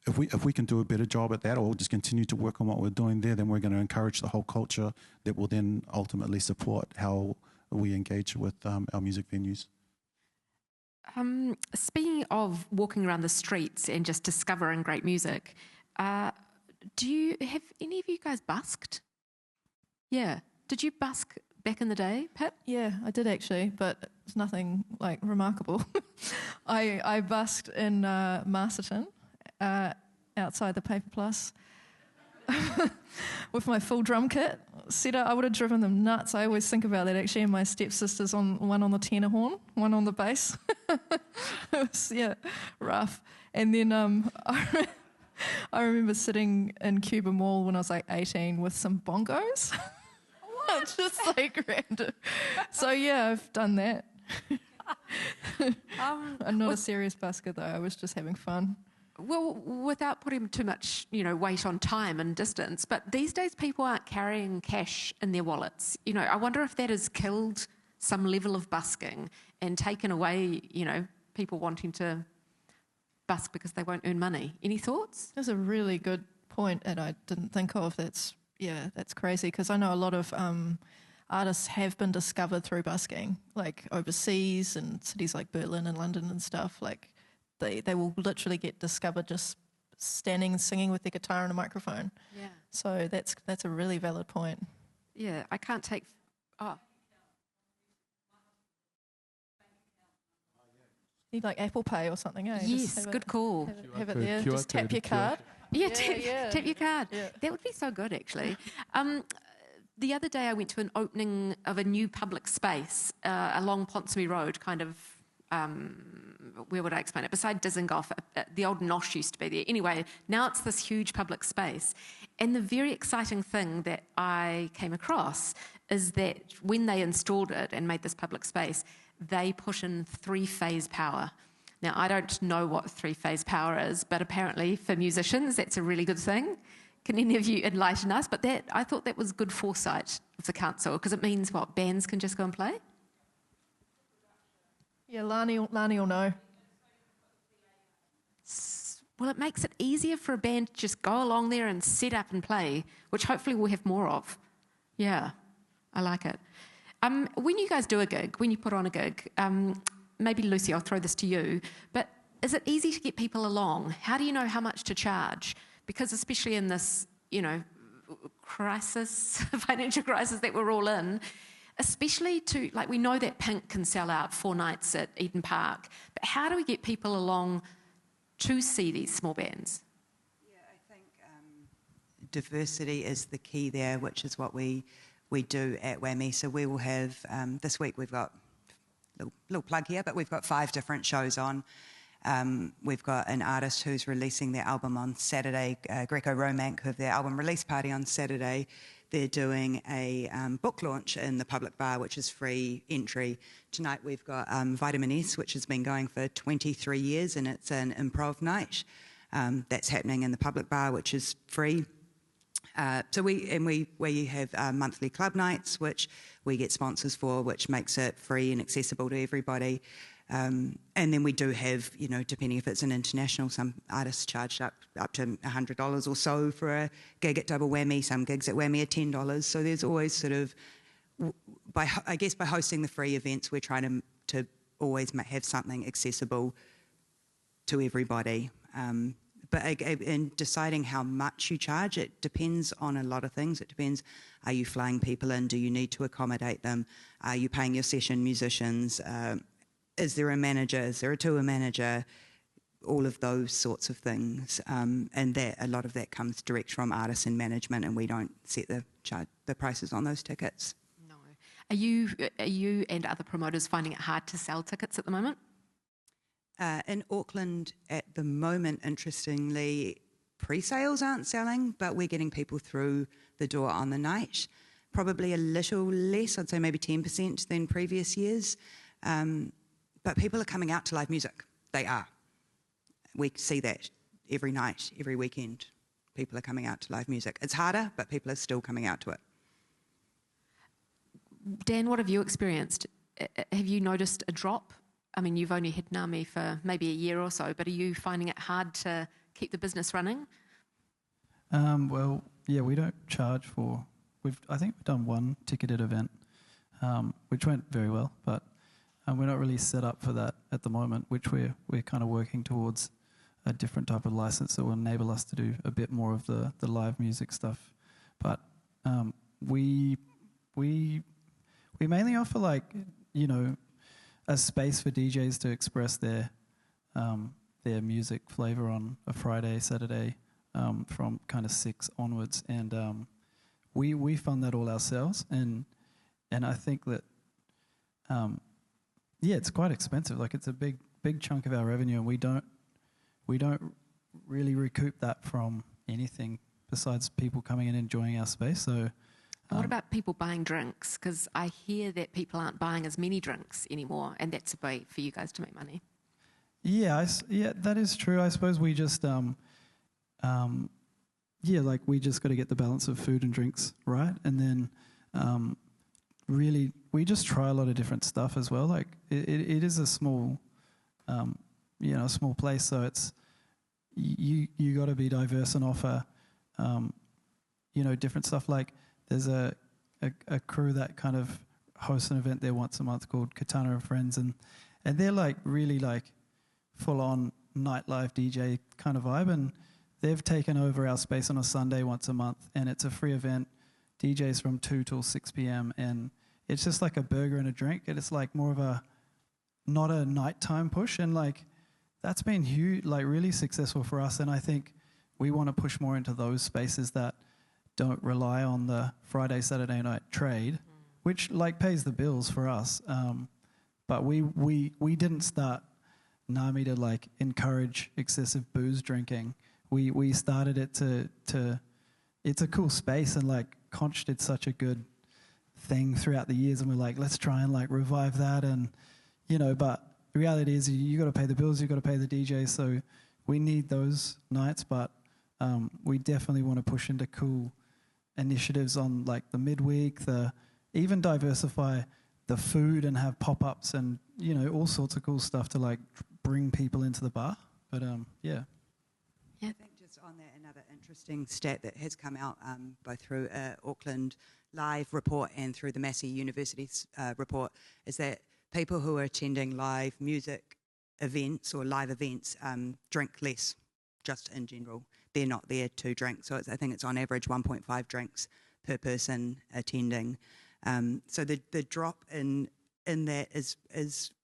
if we can do a better job at that, or just continue to work on what we're doing there, then we're going to encourage the whole culture that will then ultimately support how we engage with our music venues. Speaking of walking around the streets and just discovering great music, have any of you guys busked? Yeah. Did you busk back in the day, Pip? Yeah, I did actually, but it's nothing like remarkable. I busked in Masterton outside the Paper Plus with my full drum kit set up. I would have driven them nuts. I always think about that actually, and my stepsisters, one on the tenor horn, one on the bass. It was, rough. And then I remember sitting in Cuba Mall when I was like 18 with some bongos. Just like random. So yeah, I've done that. I'm not a serious busker though. I was just having fun. Well, without putting too much, weight on time and distance, but these days people aren't carrying cash in their wallets. I wonder if that has killed some level of busking and taken away, people wanting to busk because they won't earn money. Any thoughts? That's a really good point that I didn't think of. That's crazy, because I know a lot of artists have been discovered through busking, like overseas and cities like Berlin and London and stuff. Like they will literally get discovered just standing and singing with their guitar and a microphone. Yeah. So that's a really valid point. Yeah, I can't take... Oh. Need like Apple Pay or something, eh? Yes, good call. Have it there, just tap your card. Yeah, tap your card. Yeah. That would be so good, actually. The other day I went to an opening of a new public space along Ponsonby Road, kind of, where would I explain it? Beside Dizengoff, the old Nosh used to be there. Anyway, now it's this huge public space. And the very exciting thing that I came across is that when they installed it and made this public space, they put in 3-phase power. Now, I don't know what 3-phase power is, but apparently for musicians, that's a really good thing. Can any of you enlighten us? But I thought that was good foresight of the council, because it means, what, bands can just go and play? Yeah, Lani will know. Well, it makes it easier for a band to just go along there and set up and play, which hopefully we'll have more of. Yeah, I like it. When you guys do a gig, when you put on a gig, maybe Lucy, I'll throw this to you, but is it easy to get people along? How do you know how much to charge? Because especially in this, crisis, financial crisis that we're all in, especially we know that Pink can sell out 4 nights at Eden Park, but how do we get people along to see these small bands? Yeah, I think diversity is the key there, which is what we do at Whammy. So we will have, this week we've got, little plug here, but we've got 5 different shows on. We've got an artist who's releasing their album on Saturday, Greco Romank, who have their album release party on Saturday. They're doing a book launch in the public bar, which is free entry. Tonight we've got Vitamin S, which has been going for 23 years, and it's an improv night. That's happening in the public bar, which is free. So we have monthly club nights, which we get sponsors for, which makes it free and accessible to everybody. And then we do have, depending if it's an international, some artists charge up to $100 or so for a gig at Double Whammy. Some gigs at Whammy are $10. So there's always sort of, by hosting the free events, we're trying to always have something accessible to everybody. But in deciding how much you charge, it depends on a lot of things. It depends, are you flying people in? Do you need to accommodate them? Are you paying your session musicians? Is there a manager? Is there a tour manager? All of those sorts of things. And a lot of that comes direct from artists and management, and we don't set the prices on those tickets. No. Are you and other promoters finding it hard to sell tickets at the moment? In Auckland at the moment, interestingly, pre-sales aren't selling, but we're getting people through the door on the night. Probably a little less, I'd say maybe 10% than previous years. But people are coming out to live music. They are. We see that every night, every weekend. People are coming out to live music. It's harder, but people are still coming out to it. Dan, what have you experienced? Have you noticed a drop? I mean, you've only had Ngami for maybe a year or so, but are you finding it hard to keep the business running? Well, yeah, we don't charge for. I think we've done one ticketed event, which went very well, but we're not really set up for that at the moment. Which we're kind of working towards a different type of license that will enable us to do a bit more of the live music stuff. But we mainly offer, like, you know, a space for DJs to express their music flavor on a Friday, Saturday, from kind of 6 onwards, and we fund that all ourselves, and I think that it's quite expensive. Like, it's a big chunk of our revenue, and we don't really recoup that from anything besides people coming in and enjoying our space. So. What about people buying drinks? Because I hear that people aren't buying as many drinks anymore, and that's a way for you guys to make money. Yeah, that is true. I suppose we just, like, we just got to get the balance of food and drinks right, and then really we just try a lot of different stuff as well. Like, it is a small, small place, so it's you got to be diverse and offer, different stuff. Like, there's a crew that kind of hosts an event there once a month called Katana and Friends, and they're like really like full on nightlife DJ kind of vibe, and they've taken over our space on a Sunday once a month, and it's a free event, DJs from 2 till 6 p.m, and it's just like a burger and a drink, and it's like more of a, not a nighttime push, and like that's been huge, like really successful for us, and I think we want to push more into those spaces that don't rely on the Friday, Saturday night trade, which like pays the bills for us. But we didn't start Ngami to like encourage excessive booze drinking. We started it to it's a cool space, and like Conch did such a good thing throughout the years, and we're like, let's try and like revive that, and but the reality is you got to pay the bills, you got to pay the DJs, so we need those nights, but we definitely want to push into cool initiatives on like the midweek, even diversify the food and have pop-ups and all sorts of cool stuff to like bring people into the bar. But yeah. I think just on that, another interesting stat that has come out both through Auckland Live report and through the Massey University's report is that people who are attending live music events or live events drink less, just in general. They're not there to drink. So I think it's on average 1.5 drinks per person attending. So the drop in that is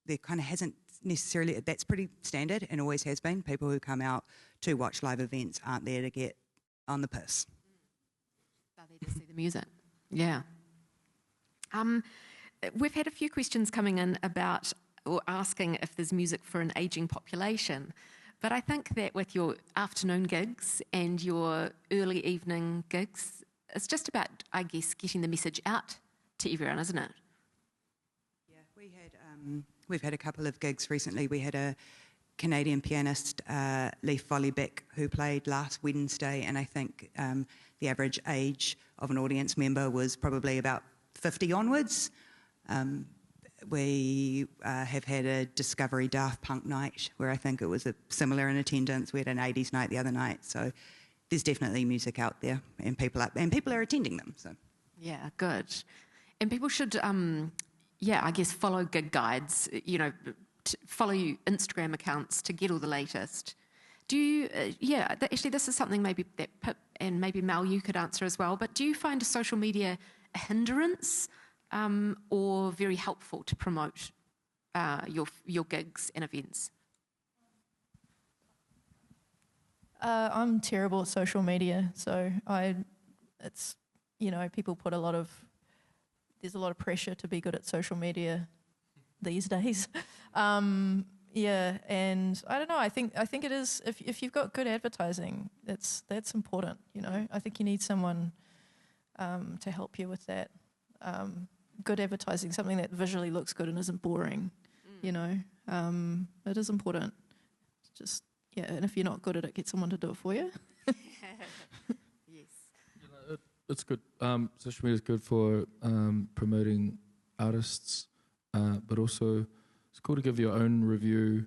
there kind of hasn't necessarily, that's pretty standard and always has been. People who come out to watch live events aren't there to get on the piss. They're there to see the music. Yeah. We've had a few questions coming in about or asking if there's music for an ageing population. But I think that with your afternoon gigs and your early evening gigs, it's just about, I guess, getting the message out to everyone, isn't it? Yeah, we've had a couple of gigs recently. We had a Canadian pianist, Leif Vollebeck, who played last Wednesday, and I think the average age of an audience member was probably about 50 onwards. We have had a Discovery Daft Punk night where I think it was similar in attendance. We had an 80s night the other night, so there's definitely music out there, and people are attending them. So yeah, good. And people should, I guess, follow gig guides. Follow your Instagram accounts to get all the latest. Do you? Actually, this is something maybe that Pip and maybe Mel you could answer as well. But do you find social media a hindrance? Or very helpful to promote your gigs and events? I'm terrible at social media, so people put there's a lot of pressure to be good at social media these days. And I don't know. I think it is if you've got good advertising, that's important. I think you need someone to help you with that. good advertising, something that visually looks good and isn't boring. You know, it is important. Just and if you're not good at it, get someone to do it for you. Yes. It's good. Social media is good for promoting artists, but also it's cool to give your own review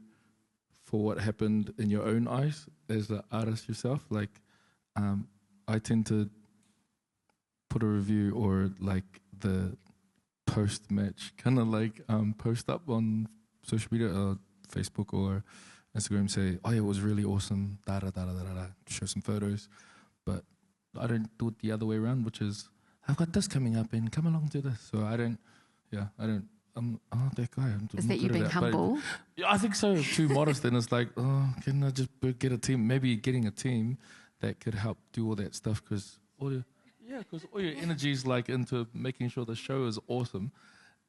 for what happened in your own eyes as the artist yourself. Like, I tend to put a review or like the post-match kind of like post up on social media or Facebook or Instagram, say, oh yeah, it was really awesome, show some photos. But I don't do it the other way around, which is, I've got this coming up and come along to this. So I'm not that guy. Is that you being humble? Yeah, I think so. Too modest. And it's like, oh, can I just get a team? Maybe getting a team that could help do all that stuff, because all your energy is like into making sure the show is awesome,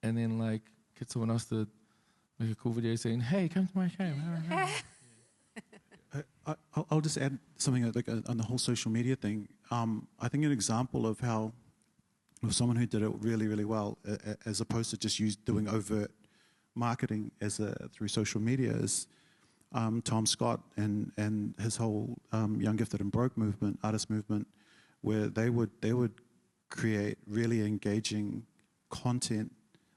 and then like get someone else to make a cool video saying, hey, come to my show. I'll just add something like on the whole social media thing. I think an example of how, of someone who did it really, really well, as opposed to just doing overt marketing through social media, is Tom Scott and his whole Young Gifted and Broke movement, artist movement, where they would create really engaging content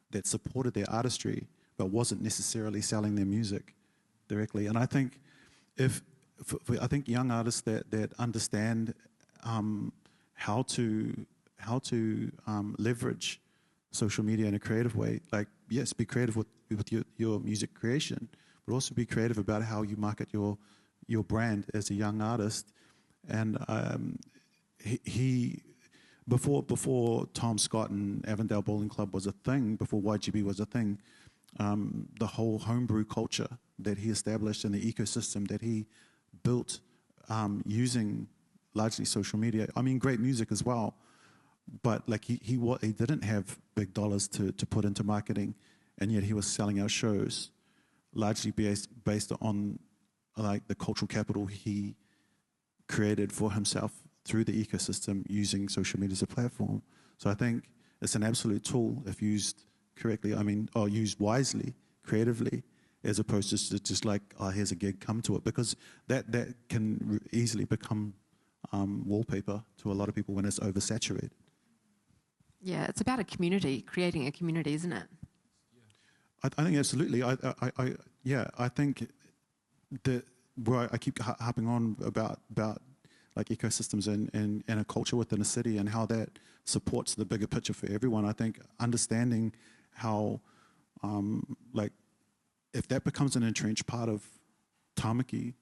that supported their artistry but wasn't necessarily selling their music directly. And I think I think young artists that understand how to leverage social media in a creative way, like, yes, be creative with your music creation, but also be creative about how you market your brand as a young artist. And he before Tom Scott and Avondale Bowling Club was a thing, before YGB was a thing, the whole homebrew culture that he established and the ecosystem that he built using largely social media. I mean, great music as well, but like he didn't have big dollars to put into marketing, and yet he was selling out shows largely based on like the cultural capital he created for himself through the ecosystem using social media as a platform. So I think it's an absolute tool if used correctly. I mean, or used wisely, creatively, as opposed to just like, oh, here's a gig, come to it, because that can easily become wallpaper to a lot of people when it's oversaturated. Yeah, it's about a community, creating a community, isn't it? I think absolutely. I think that where I keep harping on about like ecosystems and a culture within a city and how that supports the bigger picture for everyone. I think understanding how like if that becomes an entrenched part of Tamaki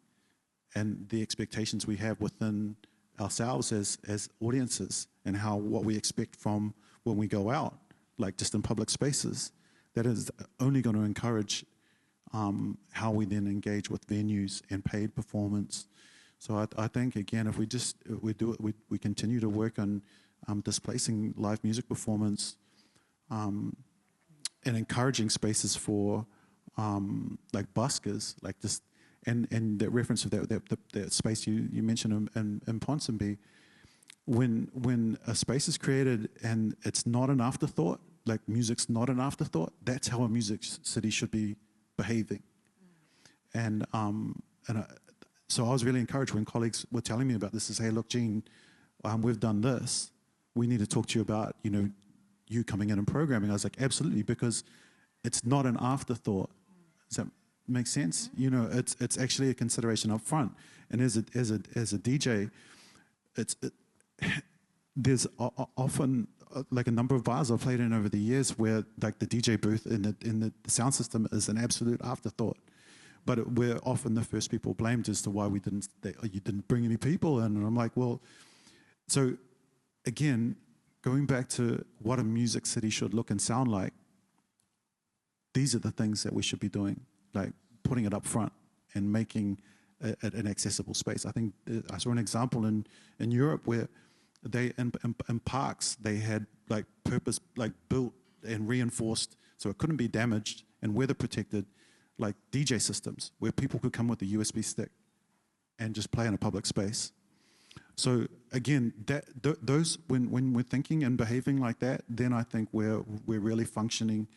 and the expectations we have within ourselves as audiences, and how what we expect from when we go out, like just in public spaces, that is only going to encourage how we then engage with venues and paid performance. So I think, again, if we continue to work on displacing live music performance and encouraging spaces for like buskers, like just, and the reference of that space you mentioned in Ponsonby, when a space is created and it's not an afterthought, like music's not an afterthought, that's how a music city should be behaving. So I was really encouraged when colleagues were telling me about this, is, hey, look, Gene, we've done this. We need to talk to you about, you coming in and programming. I was like, absolutely, because it's not an afterthought. Does that make sense? It's actually a consideration up front. And as a DJ, there's often like a number of bars I've played in over the years where like the DJ booth in the sound system is an absolute afterthought. But we're often the first people blamed as to why you didn't bring any people in. And I'm like, well, so again, going back to what a music city should look and sound like, these are the things that we should be doing, like putting it up front and making it an accessible space. I think I saw an example in Europe where they in parks they had like purpose like built and reinforced so it couldn't be damaged and weather protected, like DJ systems where people could come with a USB stick and just play in a public space. So again, those when we're thinking and behaving like that, then I think we're really functioning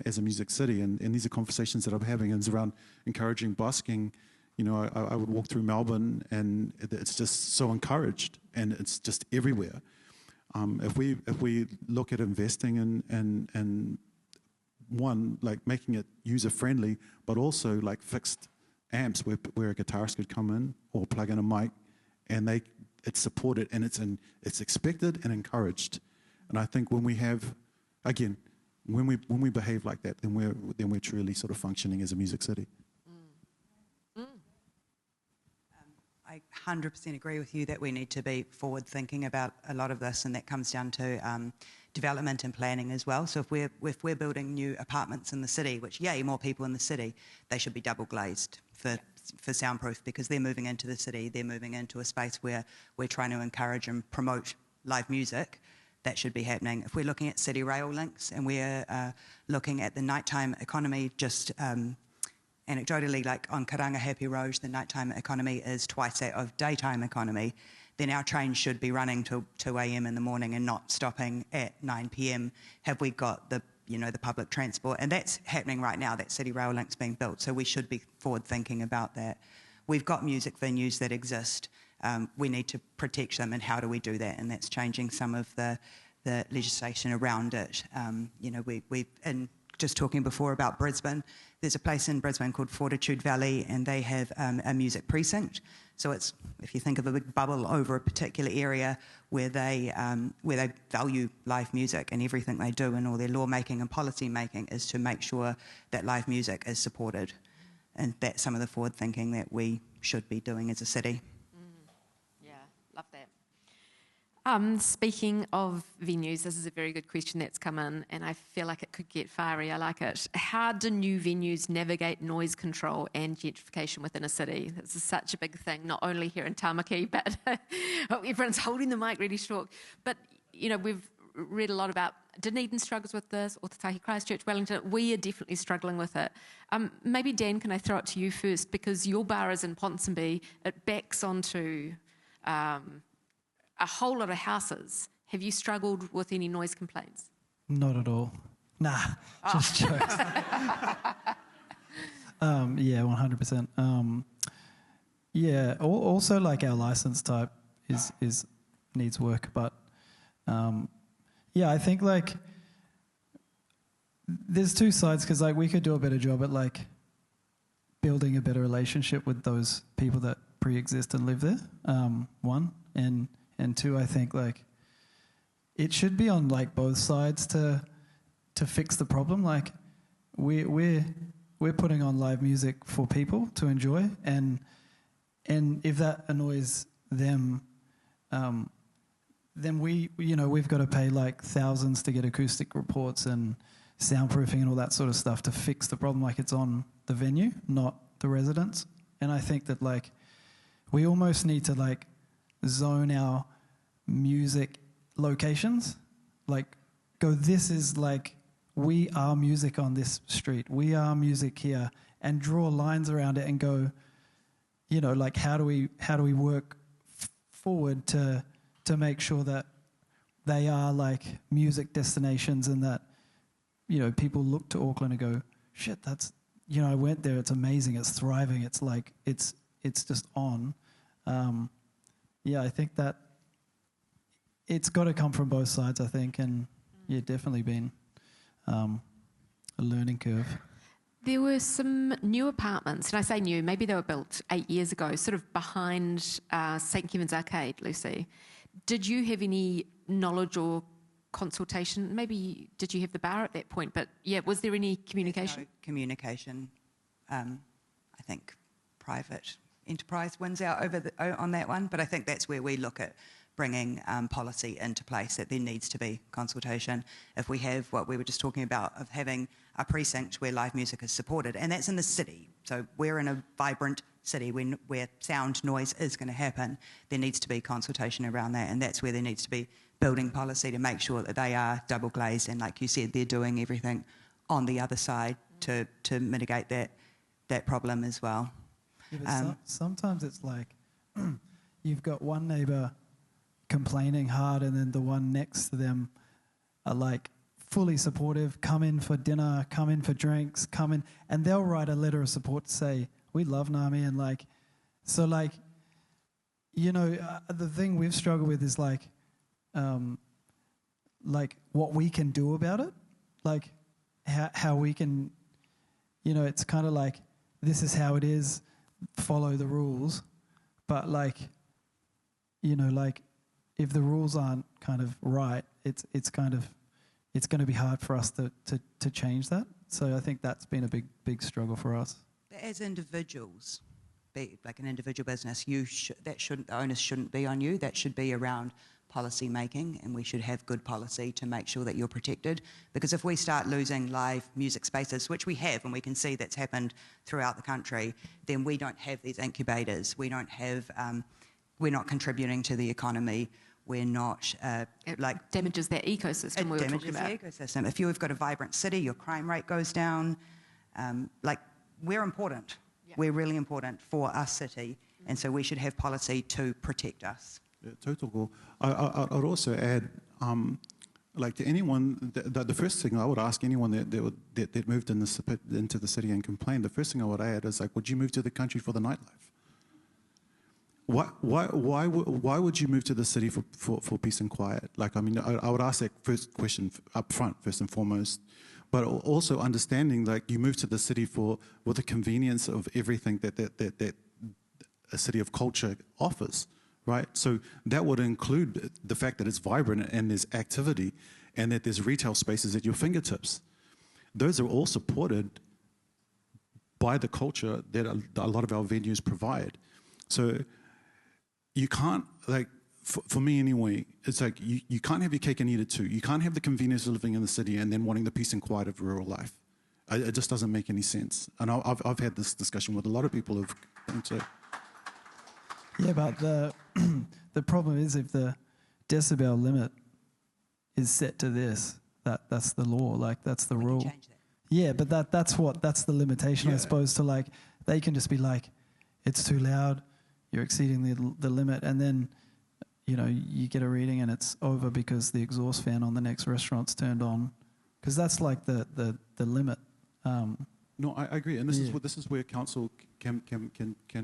as a music city. And these are conversations that I'm having, and it's around encouraging busking. You know, I would walk through Melbourne, and it's just so encouraged, and it's just everywhere. If we look at investing in one, like making it user friendly, but also like fixed amps where a guitarist could come in or plug in a mic, and it's supported and it's expected and encouraged. And I think when we have, again, when we behave like that, then we're truly sort of functioning as a music city. I 100% agree with you that we need to be forward thinking about a lot of this, and that comes down to development and planning as well. So if we're building new apartments in the city, which yay, more people in the city, they should be double glazed for soundproof, because they're moving into the city, they're moving into a space where we're trying to encourage and promote live music. That should be happening. If we're looking at city rail links and we're looking at the nighttime economy, just anecdotally, like on Karanga Happy Road, the nighttime economy is twice that of daytime economy, then our trains should be running till 2 a.m. in the morning and not stopping at 9 p.m. Have we got the public transport? And that's happening right now, that city rail link's being built, so we should be forward thinking about that. We've got music venues that exist. We need to protect them, and how do we do that? And that's changing some of the legislation around it. And just talking before about Brisbane, there's a place in Brisbane called Fortitude Valley, and they have a music precinct. So it's, if you think of a big bubble over a particular area where they value live music, and everything they do and all their lawmaking and policy making is to make sure that live music is supported. And that's some of the forward thinking that we should be doing as a city. Yeah, love that. Speaking of venues, this is a very good question that's come in, and I feel like it could get fiery. I like it. How do new venues navigate noise control and gentrification within a city? This is such a big thing, not only here in Tamaki, but everyone's holding the mic really short. But, you know, we've read a lot about Dunedin struggles with this, Otatahi, Christchurch, Wellington. We are definitely struggling with it. Maybe, Dan, can I throw it to you first? Because your bar is in Ponsonby. It backs onto a whole lot of houses. Have you struggled with any noise complaints? Not at all. Nah, just jokes. Yeah, 100%. Yeah, also like our license type is needs work, but yeah, I think like there's two sides, because like we could do a better job at like building a better relationship with those people that pre-exist and live there. One, and two, I think like it should be on like both sides to fix the problem. Like we're putting on live music for people to enjoy, and if that annoys them, then we've got to pay like thousands to get acoustic reports and soundproofing and all that sort of stuff to fix the problem. Like it's on the venue, not the residents. And I think that like we almost need to like zone our music locations, like go, this is like, we are music on this street, we are music here, and draw lines around it and go, you know, like how do we work forward to make sure that they are like music destinations, and that, you know, people look to Auckland and go, shit, that's, you know, I went there, it's amazing, it's thriving, it's like it's just on. Yeah, I think that it's got to come from both sides, I think, and yeah, definitely been a learning curve. There were some new apartments, and I say new, maybe they were built 8 years ago, sort of behind St. Kevin's Arcade, Lucy. Did you have any knowledge or consultation? Maybe did you have the bar at that point? But yeah, was there any communication? No communication. I think private enterprise wins out on that one, but I think that's where we look at bringing policy into place, that there needs to be consultation. If we have what we were just talking about, of having a precinct where live music is supported, and that's in the city, so we're in a vibrant city where sound noise is going to happen, there needs to be consultation around that, and that's where there needs to be building policy to make sure that they are double glazed, and like you said, they're doing everything on the other side to mitigate that problem as well. Yeah, but sometimes it's like, you've got one neighbor complaining hard, and then the one next to them are like fully supportive, come in for dinner, come in for drinks, come in, and they'll write a letter of support to say, we love Ngami, and like, so like, you know, the thing we've struggled with is like what we can do about it, like how we can, you know, it's kind of like, this is how it is, follow the rules, but like, you know, like if the rules aren't kind of right, it's going to be hard for us to change that. So I think that's been a big struggle for us. As individuals, like an individual business, the onus shouldn't be on you. That should be around policy making, and we should have good policy to make sure that you're protected. Because if we start losing live music spaces, which we have, and we can see that's happened throughout the country, then we don't have these incubators. We don't have, we're not contributing to the economy. We're not It damages that ecosystem we were talking about. It damages the ecosystem. If you've got a vibrant city, your crime rate goes down. We're important. Yeah. We're really important for our city, and so we should have policy to protect us. Yeah, tautoko. I'd also add, like to anyone, the first thing I would ask anyone that moved into the city and complained, the first thing I would add is like, would you move to the country for the nightlife? Why would you move to the city for peace and quiet? Like, I mean, I would ask that first question up front, first and foremost, but also understanding like you move to the city with the convenience of everything that a city of culture offers, right? So that would include the fact that it's vibrant and there's activity and that there's retail spaces at your fingertips. Those are all supported by the culture that a lot of our venues provide. So you can't, like, for me anyway, it's like you can't have your cake and eat it too. You can't have the convenience of living in the city and then wanting the peace and quiet of rural life. It just doesn't make any sense. And I've had this discussion with a lot of people who've come to. Yeah, but the problem is if the decibel limit is set to this, that's the law, like that's the rule. Change that. Yeah, but that's the limitation, I suppose, to like, they can just be like, it's too loud, you're exceeding the limit, and then, you know, you get a reading and it's over because the exhaust fan on the next restaurant's turned on, because that's like the limit. No, I agree, and this is where council can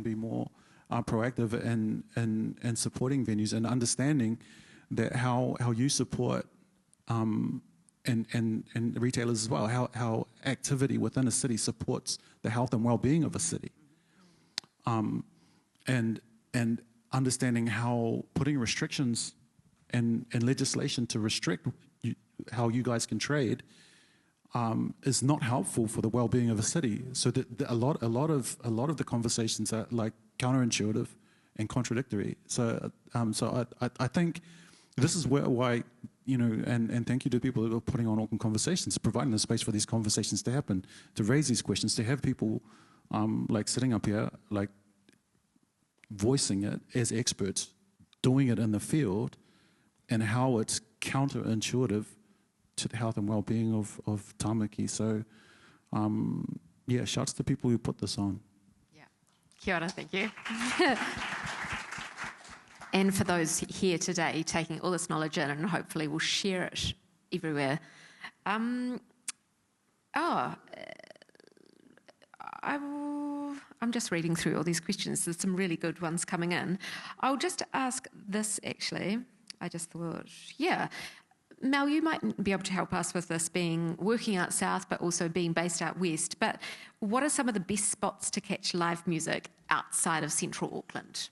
be more proactive and supporting venues and understanding that how you support and retailers as well, how activity within a city supports the health and well-being of a city, and understanding how putting restrictions and legislation to restrict how you guys can trade is not helpful for the well-being of a city. So that a lot of the conversations are like counterintuitive and contradictory. So I think this is why, you know, and thank you to people that are putting on Auckland Conversations, providing the space for these conversations to happen, to raise these questions, to have people like sitting up here, like voicing it as experts, doing it in the field, and how it's counterintuitive to the health and well-being of Tamaki. So, yeah, shouts to people who put this on. Yeah. Kia ora, thank you. And for those here today, taking all this knowledge in, and hopefully we'll share it everywhere. I'm just reading through all these questions. There's some really good ones coming in. I'll just ask this, actually. I just thought, yeah. Mel, you might be able to help us with this, working out south, but also being based out west. But what are some of the best spots to catch live music outside of central Auckland?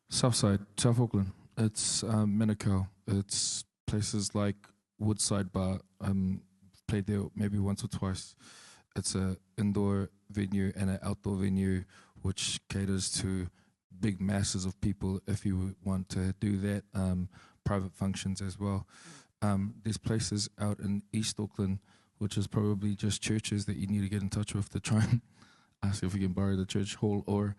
Southside, South Auckland. It's Manukau. It's places like Woodside Bar. Played there maybe once or twice. It's an indoor venue and an outdoor venue which caters to big masses of people if you want to do that. Private functions as well. There's places out in East Auckland which is probably just churches that you need to get in touch with to try and ask if you can borrow the church hall. Or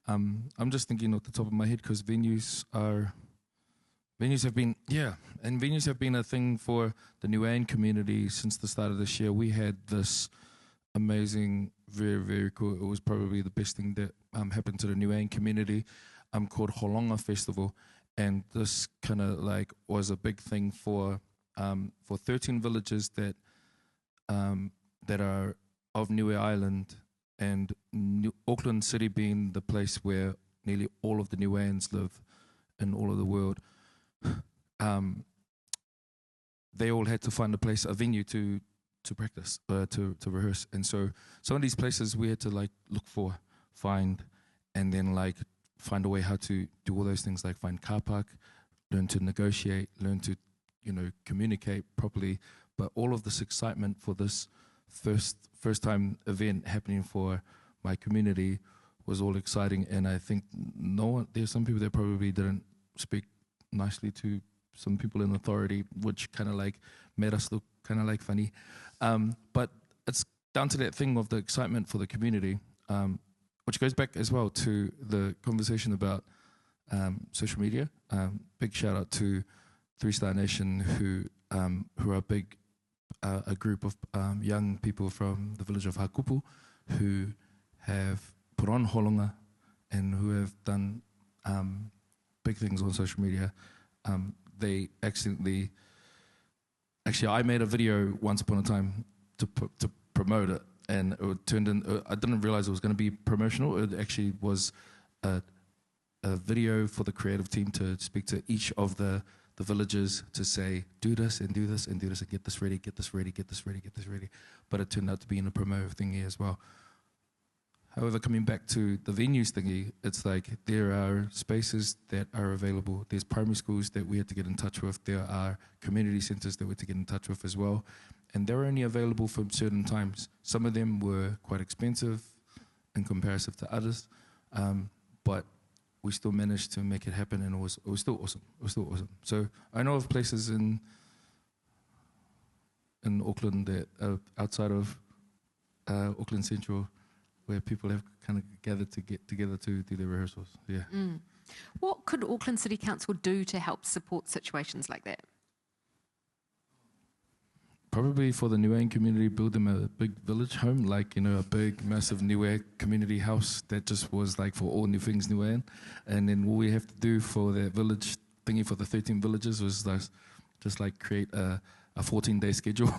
I'm just thinking off the top of my head because venues have been a thing for the Niuean community since the start of this year. We had this amazing very, very cool. It was probably the best thing that happened to the Niuean community, called Holonga Festival. And this kind of like was a big thing for 13 villages that are of Niue Island, and Auckland City being the place where nearly all of the Niueans live in all of the world. They all had to find a venue to practice, to rehearse. And so some of these places we had to like look for, find, and then like find a way how to do all those things, like find car park, learn to negotiate, learn to, communicate properly. But all of this excitement for this first time event happening for my community was all exciting. And I think there's some people that probably didn't speak nicely to some people in authority, which kind of like made us look kind of like funny. But it's down to that thing of the excitement for the community, which goes back as well to the conversation about social media. Big shout out to Three Star Nation, who are a group of young people from the village of Hakupu, who have put on Holonga and who have done big things on social media. They actually, I made a video once upon a time to promote it, and it turned in. I didn't realize it was going to be promotional. It actually was a video for the creative team to speak to each of the villages to say, do this and do this and do this and get this ready, get this ready, get this ready, get this ready. But it turned out to be in a promotive thingy as well. However, coming back to the venues thingy, it's like there are spaces that are available. There's primary schools that we had to get in touch with. There are community centres that we had to get in touch with as well. And they're only available for certain times. Some of them were quite expensive in comparison to others, but we still managed to make it happen, and it was still awesome. It was still awesome. So I know of places in Auckland that are outside of Auckland Central, where people have kind of gathered to get together to do their rehearsals. Yeah. What could Auckland City Council do to help support situations like that? Probably for the Niuean community, build them a big village home, like, a big, massive Niue community house that just was like for all new things Niuean. And then all we have to do for that village thingy for the 13 villages was just create a 14-day schedule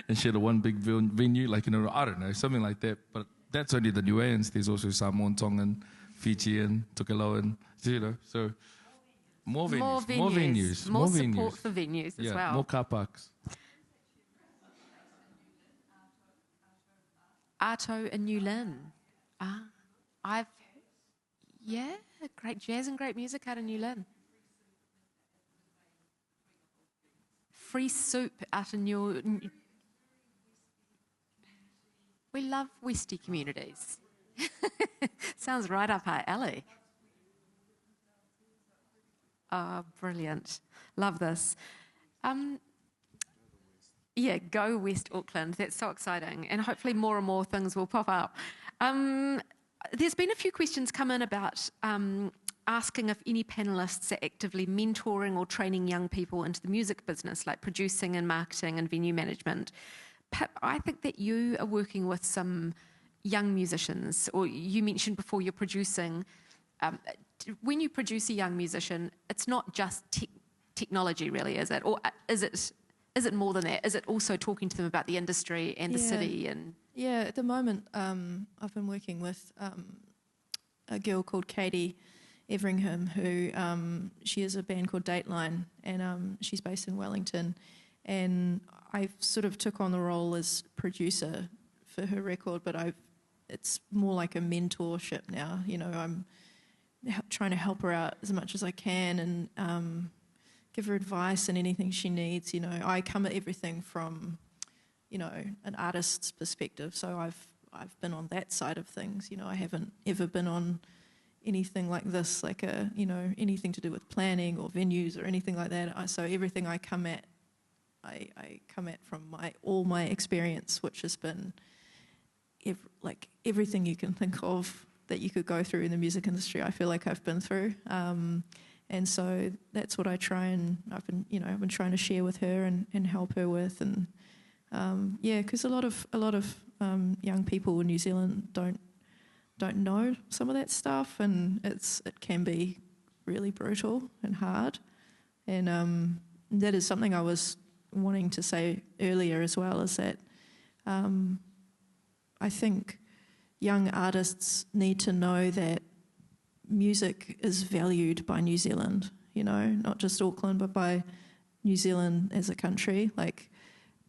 and share the one big venue, like, I don't know, something like that. But that's only the Niueans. There's also Samoan, Tongan, Fijian, Tokelauan, so more venues. More support for venues as well. More car parks. Ato in New Lynn. Great jazz and great music out in New Lynn. Free soup out in New... We love Westie communities. Sounds right up our alley. Oh, brilliant. Love this. Go West Auckland. That's so exciting. And hopefully more and more things will pop up. There's been a few questions come in about asking if any panellists are actively mentoring or training young people into the music business, like producing and marketing and venue management. Pip, I think that you are working with some young musicians, or you mentioned before you're producing. When you produce a young musician, it's not just technology, really, is it? Or is it more than that? Is it also talking to them about the industry and the city? And at the moment, I've been working with a girl called Katie Everingham, who she has a band called Dateline, and she's based in Wellington. And I sort of took on the role as producer for her record, but it's more like a mentorship now. I'm trying to help her out as much as I can and give her advice and anything she needs. I come at everything from, an artist's perspective. So I've been on that side of things. I haven't ever been on anything like this, like anything to do with planning or venues or anything like that. So everything I come at, I come at from all my experience, which has been everything you can think of that you could go through in the music industry. I feel like I've been through, and so that's what I've been trying to share with her and help her with, and Yeah, because a lot of young people in New Zealand don't know some of that stuff, and it can be really brutal and hard. And that is something I was wanting to say earlier as well, is that I think young artists need to know that music is valued by New Zealand, you know, not just Auckland, but by New Zealand as a country. Like,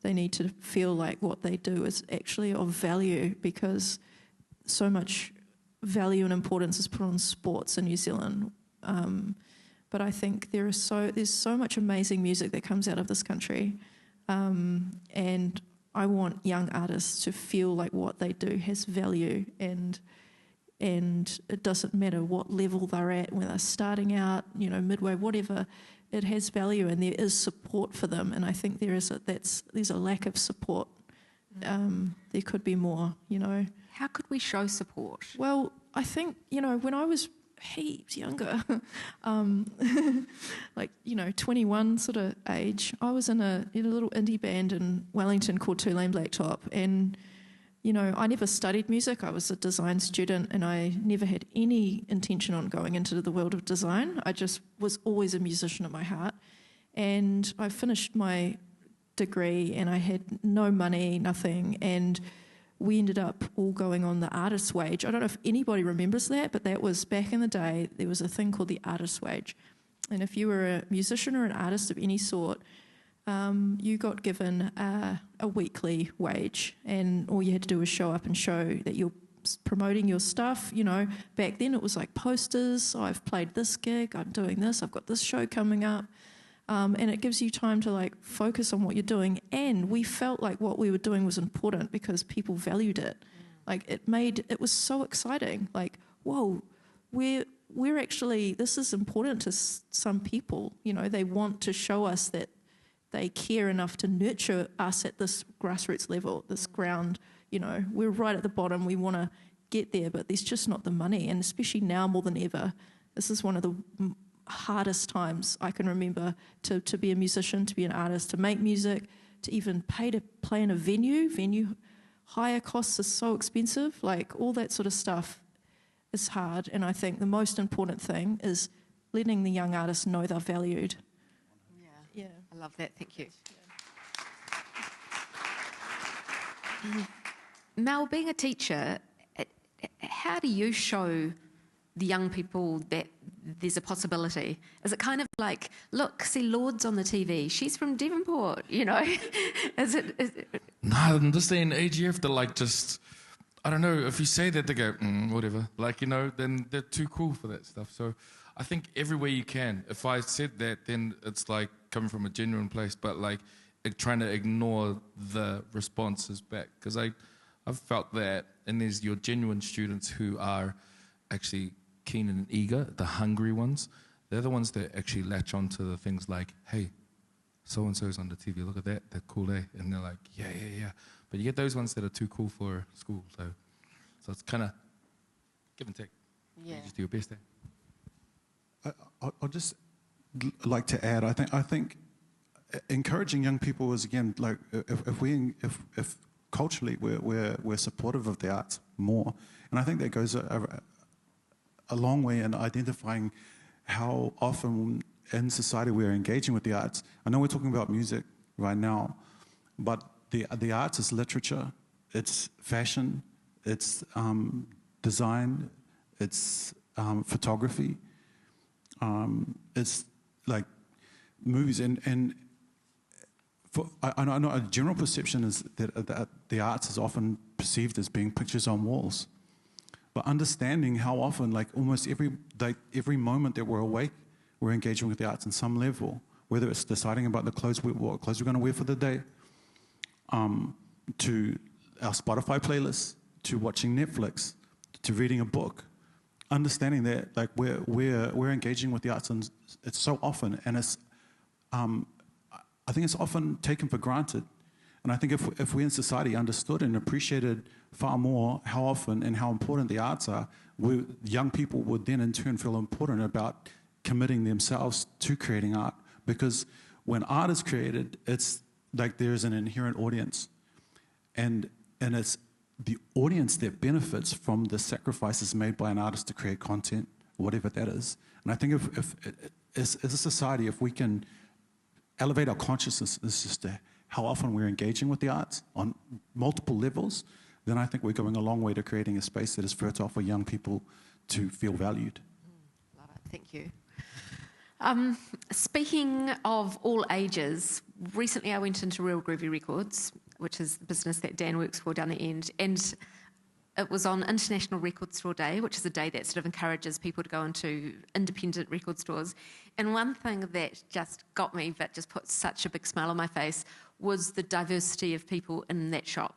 they need to feel like what they do is actually of value, because so much value and importance is put on sports in New Zealand. But I think there's so much amazing music that comes out of this country, and I want young artists to feel like what they do has value, and it doesn't matter what level they're at, when they're starting out, you know, midway, whatever. It has value, and there is support for them. And I think there's a lack of support. There could be more, you know. How could we show support? Well, I think, you know, when I was heaps younger, like, you know, 21 sort of age, I was in a little indie band in Wellington called Tulane Blacktop, and, you know, I never studied music. I was a design student, and I never had any intention on going into the world of design. I just was always a musician at my heart. And I finished my degree, and I had no money, nothing, and we ended up all going on the artist's wage. I don't know if anybody remembers that, but that was back in the day. There was a thing called the artist's wage. And if you were a musician or an artist of any sort, you got given a weekly wage, and all you had to do was show up and show that you're promoting your stuff. You know, back then it was like posters. Oh, I've played this gig, I'm doing this, I've got this show coming up. And it gives you time to like focus on what you're doing. And we felt like what we were doing was important because people valued it. Like, it was so exciting. Like, whoa, we're actually, this is important to some people. You know, they want to show us that they care enough to nurture us at this grassroots level, this ground. You know, we're right at the bottom. We want to get there, but there's just not the money. And especially now more than ever, this is one of the hardest times I can remember to be a musician, to be an artist, to make music, to even pay to play in a venue hire costs are so expensive. Like, all that sort of stuff is hard. And I think the most important thing is letting the young artists know they're valued. Yeah. I love that. Thank you. Mel, being a teacher, how do you show the young people that there's a possibility? Is it kind of like, look, see Lords on the TV, she's from Devonport, you know? Is it? Nah, in this day and age, you have to like just, I don't know, if you say that, they go, whatever. Like, you know, then they're too cool for that stuff. So I think everywhere you can, if I said that, then it's like coming from a genuine place, but like trying to ignore the responses back. Because I've felt that, and there's your genuine students who are actually keen and eager, the hungry ones. They're the ones that actually latch on to the things like, hey, so-and-so's on the TV, look at that, they're cool, eh? And they're like, yeah. But you get those ones that are too cool for school. So it's kind of give and take. Yeah. You just do your best, eh? I'll just like to add, I think encouraging young people is, again, like if culturally we're supportive of the arts more, and I think that goes a long way in identifying how often in society we're engaging with the arts. I know we're talking about music right now, but the arts is literature, it's fashion, it's design, it's photography, it's like movies, and I know a general perception is that the arts is often perceived as being pictures on walls. But understanding how often, like almost every moment that we're awake, we're engaging with the arts on some level, whether it's deciding about what clothes we're going to wear for the day, to our Spotify playlist, to watching Netflix, to reading a book. Understanding that, like, we're engaging with the arts, and it's so often, and it's I think it's often taken for granted. And I think if we in society understood and appreciated far more how often and how important the arts are, young people would then in turn feel important about committing themselves to creating art. Because when art is created, it's like there is an inherent audience, and it's the audience that benefits from the sacrifices made by an artist to create content, whatever that is. And I think if as a society, if we can elevate our consciousness as just to how often we're engaging with the arts on multiple levels, then I think we're going a long way to creating a space that is fertile for young people to feel valued. Love it. Thank you. Speaking of all ages, recently I went into Real Groovy Records, which is the business that Dan works for down the end, and it was on International Record Store Day, which is a day that sort of encourages people to go into independent record stores. And one thing that just got me, but just put such a big smile on my face, was the diversity of people in that shop.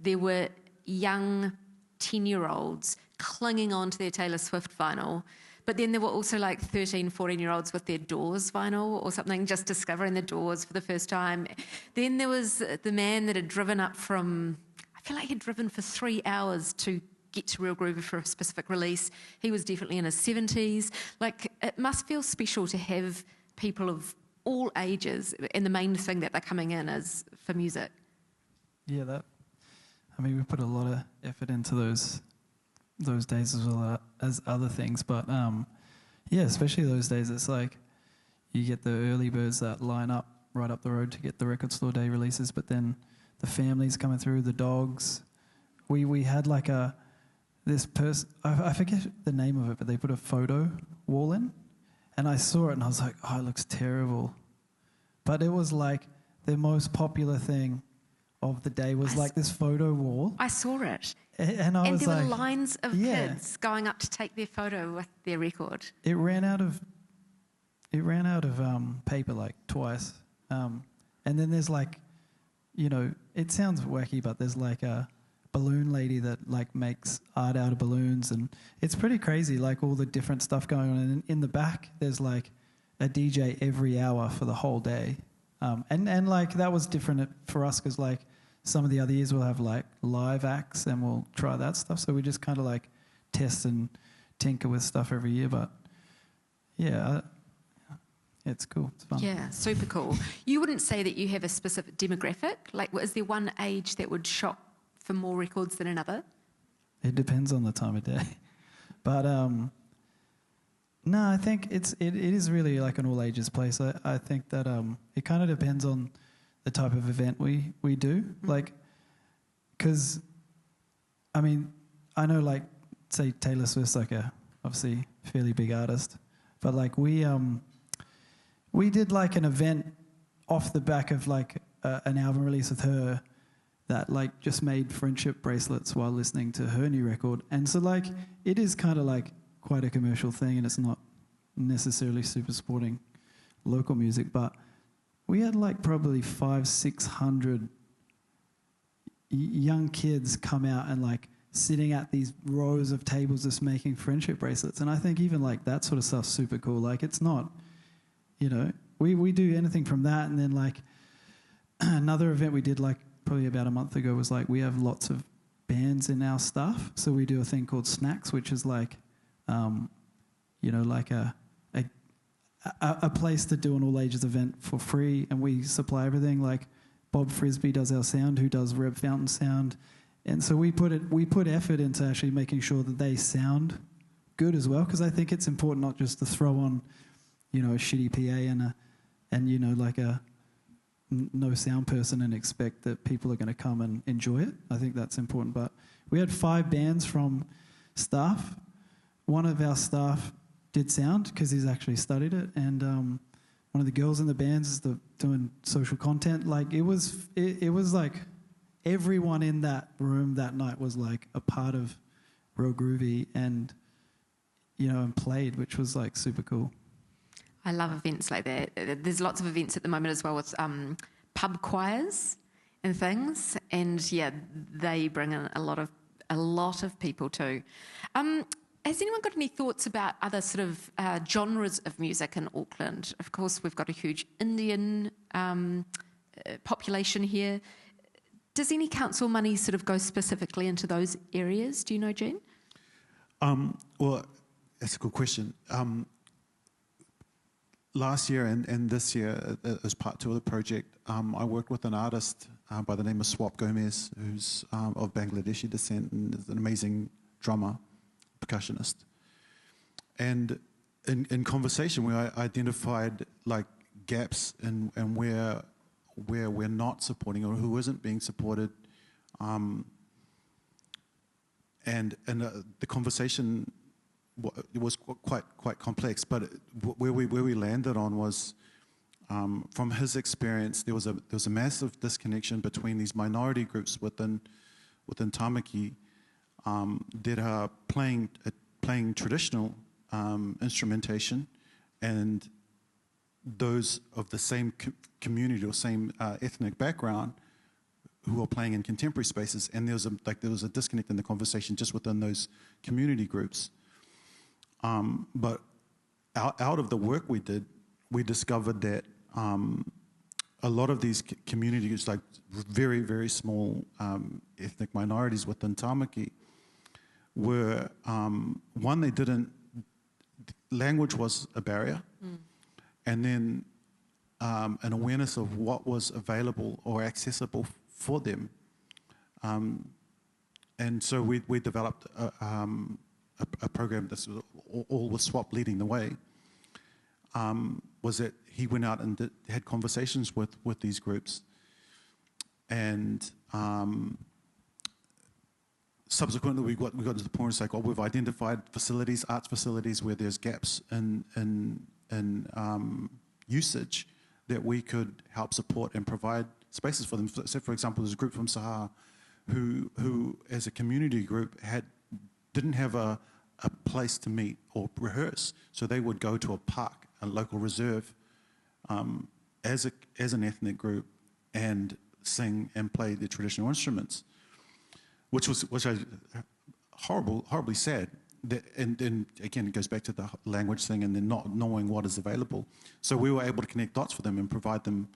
There were young 10-year-olds clinging on to their Taylor Swift vinyl, but then there were also like 13, 14-year-olds with their Doors vinyl or something, just discovering the Doors for the first time. Then there was the man that had driven up from, I feel like he'd driven for 3 hours to get to Real Groovy for a specific release. He was definitely in his 70s. Like, it must feel special to have people of all ages, and the main thing that they're coming in is for music. Yeah, I mean, we put a lot of effort into those days as well as other things, but yeah, especially those days, it's like you get the early birds that line up right up the road to get the record store day releases, but then the families coming through, the dogs. We had like this person, I forget the name of it, but they put a photo wall in, and I saw it and I was like, oh, it looks terrible. But it was like the most popular thing of the day was like this photo wall. I saw it. And I was there like, were lines of kids going up to take their photo with their record. It ran out of paper like twice. And then there's like, you know, it sounds wacky, but there's like a balloon lady that like makes art out of balloons, and it's pretty crazy, like all the different stuff going on. And in the back, there's like a DJ every hour for the whole day. And like that was different for us because like some of the other years we'll have like live acts and we'll try that stuff. So we just kind of like test and tinker with stuff every year. But yeah, it's cool. It's fun. Yeah, super cool. You wouldn't say that you have a specific demographic? Like, is there one age that would shop for more records than another? It depends on the time of day. But no, I think it is really like an all ages place. I think that it kind of depends on the type of event we do. Mm-hmm. Like, because, I mean, I know like, say Taylor Swift's like a obviously fairly big artist, but like we did like an event off the back of like an album release with her that like just made friendship bracelets while listening to her new record. And so like it is kind of like quite a commercial thing, and it's not necessarily super supporting local music, but we had like probably 500-600 young kids come out and like sitting at these rows of tables just making friendship bracelets. And I think even like that sort of stuff's super cool. Like it's not, you know, we do anything from that. And then like another event we did like probably about a month ago was like we have lots of bands in our stuff. So we do a thing called Snacks, which is like, you know, like a place to do an all ages event for free, and we supply everything. Like Bob Frisbee does our sound, who does Reb Fountain sound, and so we put effort into actually making sure that they sound good as well, because I think it's important not just to throw on, you know, a shitty PA and you know like a no sound person and expect that people are going to come and enjoy it. I think that's important. But we had 5 bands from staff. One of our staff did sound because he's actually studied it, and one of the girls in the bands is doing social content. Like it was like everyone in that room that night was like a part of Real Groovy, and you know, and played, which was like super cool. I love events like that. There's lots of events at the moment as well with pub choirs and things, and yeah, they bring in a lot of people too. Has anyone got any thoughts about other sort of genres of music in Auckland? Of course, we've got a huge Indian population here. Does any council money sort of go specifically into those areas? Do you know, Jean? Well, that's a good question. last year and this year, as part 2 of the project, I worked with an artist by the name of Swap Gomez, who's of Bangladeshi descent and is an amazing drummer, percussionist. And in conversation, we identified like gaps in where we're not supporting or who isn't being supported. And the conversation was quite complex, but where we landed on was, from his experience, there was a massive disconnection between these minority groups within Tamaki that are playing traditional instrumentation, and those of the same community or same ethnic background who are playing in contemporary spaces, and there was a disconnect in the conversation just within those community groups. But out of the work we did, we discovered that a lot of these communities, like very, very small ethnic minorities within Tamaki, were, language was a barrier, and then an awareness of what was available or accessible for them. And so we developed a program that's all with Swap leading the way, was that he went out and had conversations with these groups, and subsequently we got to the point where it's like, we've identified facilities, arts facilities, where there's gaps in usage that we could help support and provide spaces for them. So, for example, there's a group from Sahara who as a community group, didn't have a place to meet or rehearse, so they would go to a park, a local reserve, as an ethnic group, and sing and play their traditional instruments, which was horribly sad. And again, it goes back to the language thing and then not knowing what is available. So we were able to connect dots for them and provide them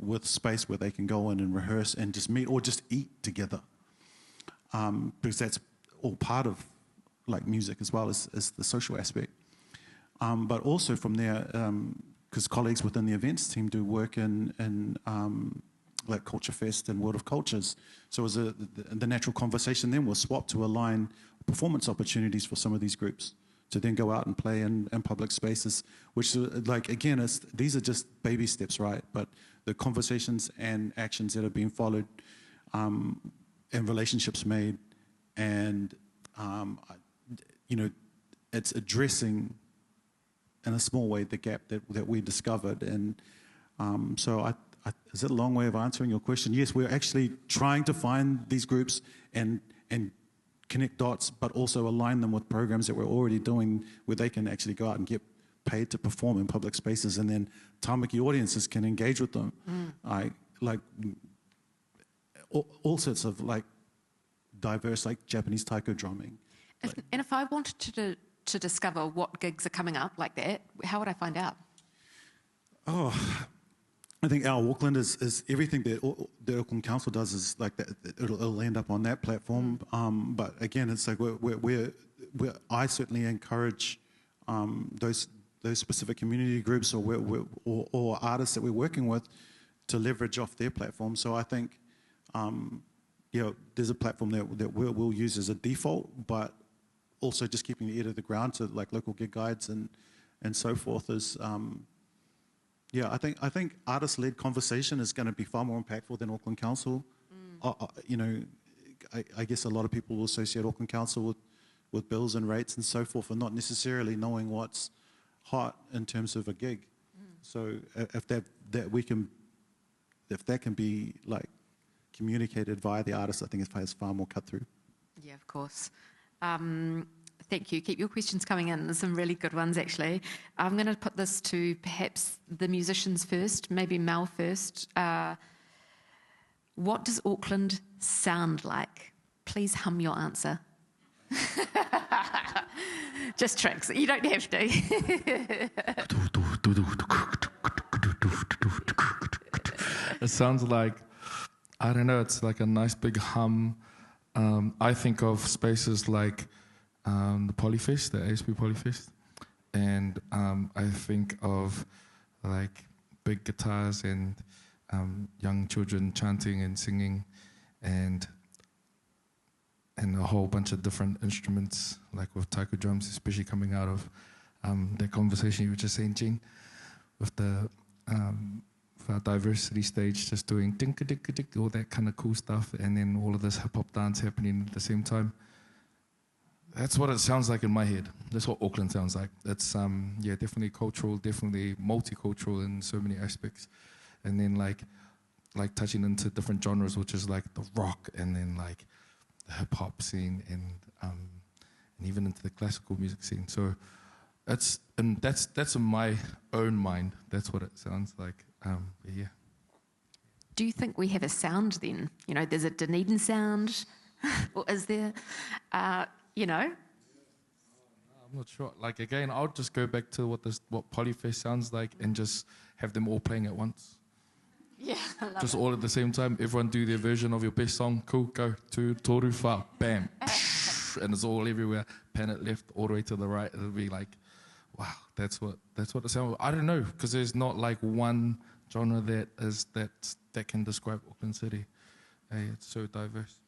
with space where they can go in and rehearse and just meet or just eat together, because that's all part of like music as well as the social aspect. But also from there, because colleagues within the events team do work in like Culture Fest and World of Cultures. So it was the natural conversation then was Swap to align performance opportunities for some of these groups to then go out and play in public spaces, which like, again, these are just baby steps, right? But the conversations and actions that are being followed, and relationships made, and it's addressing in a small way the gap that we discovered. And so is it a long way of answering your question? Yes, we're actually trying to find these groups and connect dots, but also align them with programs that we're already doing where they can actually go out and get paid to perform in public spaces, and then Tamaki audiences can engage with them. Like all sorts of like diverse, like Japanese taiko drumming. And if I wanted to discover what gigs are coming up like that, how would I find out? I think our Auckland is everything that Auckland Council does is like that. It'll end up on that platform. But again, it's like I certainly encourage those specific community groups or artists that we're working with to leverage off their platform. So I think there's a platform that we'll use as a default, but also just keeping the ear to the ground to like local gig guides and so forth is. I think artist-led conversation is going to be far more impactful than Auckland Council. I guess a lot of people will associate Auckland Council with bills and rates and so forth, and not necessarily knowing what's hot in terms of a gig. So if that can be like communicated via the artist, I think it has far more cut through. Yeah, of course. Thank you. Keep your questions coming in. There's some really good ones, actually. I'm going to put this to perhaps the musicians first, maybe Mel first. What does Auckland sound like? Please hum your answer. Just tricks. You don't have to. It sounds like, I don't know, it's like a nice big hum. I think of spaces like the Polyfest, the ASB Polyfest, and I think of like big guitars and young children chanting and singing, and a whole bunch of different instruments, like with taiko drums, especially coming out of that conversation you were just saying, Jean, with the for our diversity stage, just doing dink-a-dink-a-dink, all that kind of cool stuff, and then all of this hip-hop dance happening at the same time. That's what it sounds like in my head. That's what Auckland sounds like. It's yeah, definitely cultural, definitely multicultural in so many aspects. And then like touching into different genres, which is like the rock, and then like the hip-hop scene, and even into the classical music scene. So that's in my own mind. That's what it sounds like. Yeah. Do you think we have a sound then? You know, there's a Dunedin sound, or is there? You know. I'm not sure. Like again, I'll just go back to what Polyfest sounds like, and just have them all playing at once. Yeah, I love just it. all at the same time. Everyone do their version of your best song. Cool, go to toru fa, bam, and it's all everywhere. Pan it left, all the way to the right. It'll be like, wow, that's what it sounds. I don't know, because there's not like one genre that can describe Auckland City. Hey, it's so diverse.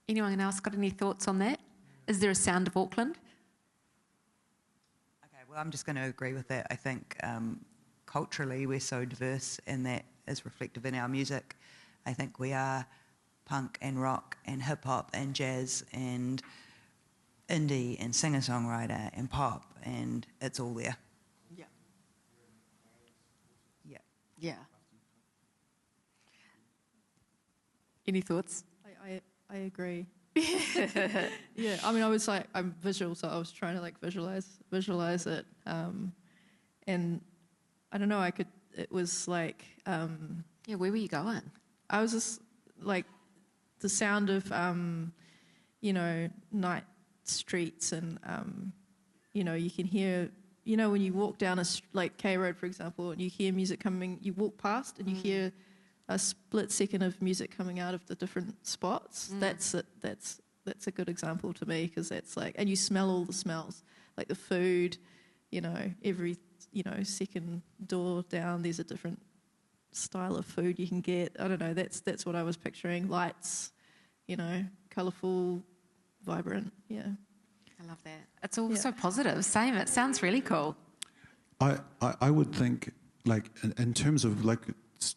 Anyone else got any thoughts on that? Is there a sound of Auckland? Okay, well, I'm just going to agree with that. I think culturally we're so diverse, and that is reflective in our music. I think we are punk and rock and hip-hop and jazz and indie and singer-songwriter and pop, and it's all there. Yeah. Yeah. Yeah. Any thoughts? I agree. Yeah, I mean, I was like, I'm visual, so I was trying to like visualize it, and I don't know, it was like, Yeah, where were you going? I was just like the sound of, you know, night streets, and you know, you can hear, you know, when you walk down like K Road, for example, and you hear music coming, you walk past and you hear a split second of music coming out of the different spots. That's a good example to me, because that's like, and you smell all the smells, like the food, you know, every, you know, second door down there's a different style of food you can get. I don't know, that's what I was picturing. Lights, you know, colourful, vibrant, yeah. I love that. It's all so positive. Same. It sounds really cool. I would think, like, in terms of, like,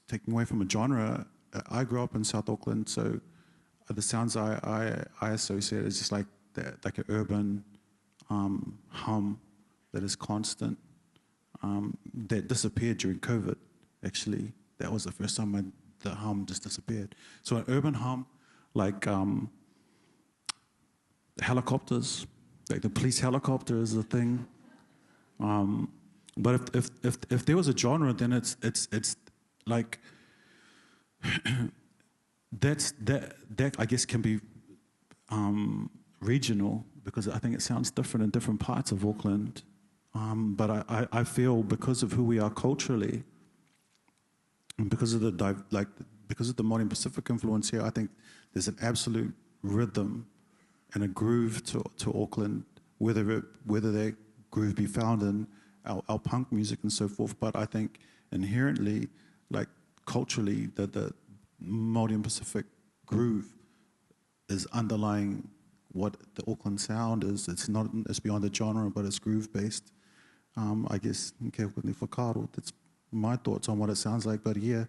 taking away from a genre, I grew up in South Auckland, so the sounds I associate is just like that, like an urban hum that is constant, that disappeared during COVID, actually. That was the first time the hum just disappeared. So an urban hum, like helicopters, like the police helicopter is a thing. But if there was a genre, then it's like that I guess can be regional, because I think it sounds different in different parts of Auckland. But I feel because of who we are culturally, and because of the modern Pacific influence here, I think there's an absolute rhythm and a groove to Auckland, whether that groove be found in our punk music and so forth. But I think inherently, like culturally, the Māori Pacific groove is underlying what the Auckland sound is. It's beyond the genre, but it's groove based. I guess that's my thoughts on what it sounds like. But yeah,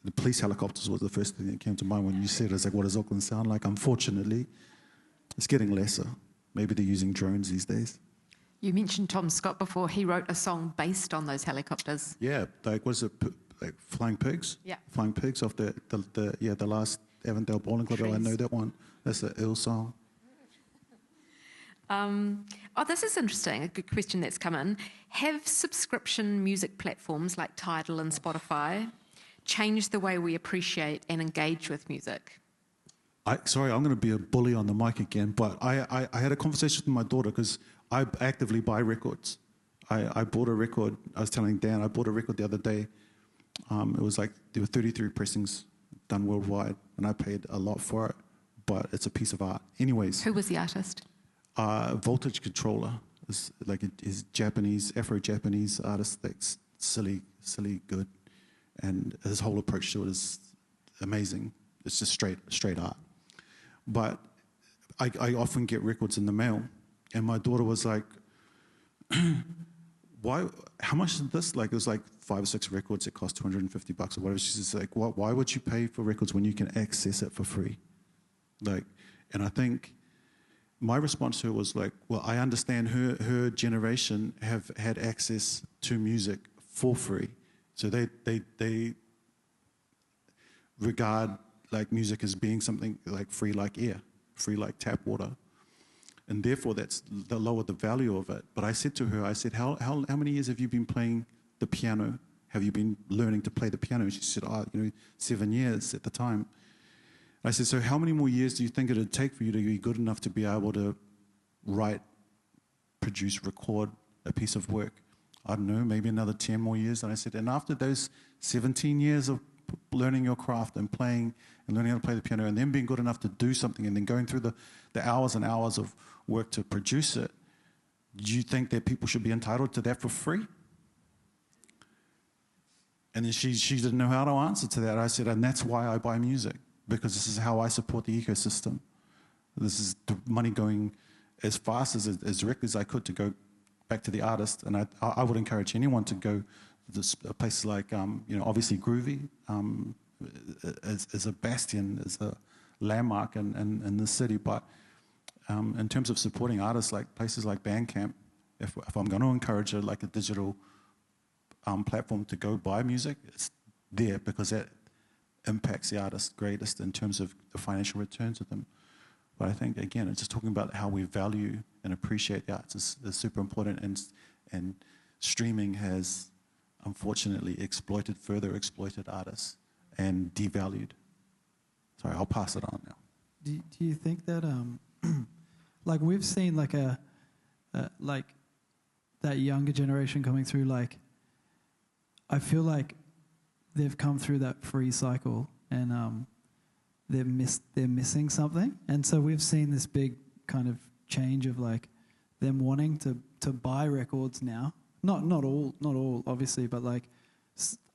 the police helicopters was the first thing that came to mind when you said, it's like, what does Auckland sound like? Unfortunately, it's getting lesser. Maybe they're using drones these days. You mentioned Tom Scott before. He wrote a song based on those helicopters. Yeah, like, was it like Flying Pigs? Yeah. Flying Pigs off the last Avondale Bowling Club. I know that one. That's an ill song. This is interesting, a good question that's come in. Have subscription music platforms like Tidal and Spotify changed the way we appreciate and engage with music? Sorry, I'm going to be a bully on the mic again, but I had a conversation with my daughter, because I actively buy records. I bought a record. I was telling Dan, I bought a record the other day. It was like, there were 33 pressings done worldwide, and I paid a lot for it, but it's a piece of art. Anyways. Who was the artist? Voltage Controller. Is Japanese, Afro-Japanese artist that's silly good, and his whole approach to it is amazing. It's just straight art. But I often get records in the mail, and my daughter was like, why, how much is this? Like, it was like 5 or 6 records that cost $250 or whatever. She's just like, why would you pay for records when you can access it for free? Like, and I think my response to her was like, well, I understand her generation have had access to music for free. So they regard like music as being something like free like air, free like tap water. And therefore that's the lower the value of it. But I said to her, I said, how many years have you been playing the piano? Have you been learning to play the piano? And she said, 7 years at the time. I said, so how many more years do you think it would take for you to be good enough to be able to write, produce, record a piece of work? I don't know, maybe another 10 more years. And I said, and after those 17 years of learning your craft and playing and learning how to play the piano and then being good enough to do something and then going through the hours and hours of work to produce it, do you think that people should be entitled to that for free? And then she didn't know how to answer to that. I said, and that's why I buy music, because this is how I support the ecosystem. This is the money going as fast as directly as I could to go back to the artist. And I would encourage anyone to go to places like, obviously Groovy is a bastion, is a landmark in the city. But in terms of supporting artists, like places like Bandcamp, if I'm going to encourage a digital platform to go buy music, it's there because that impacts the artist greatest in terms of the financial returns of them. But I think, again, it's just talking about how we value and appreciate the arts is super important, and streaming has unfortunately further exploited artists and devalued. Sorry, I'll pass it on now. Do you think that, like we've seen like that younger generation coming through, like I feel like they've come through that free cycle and they're missing something, and so we've seen this big kind of change of like them wanting to buy records now. Not all obviously, but like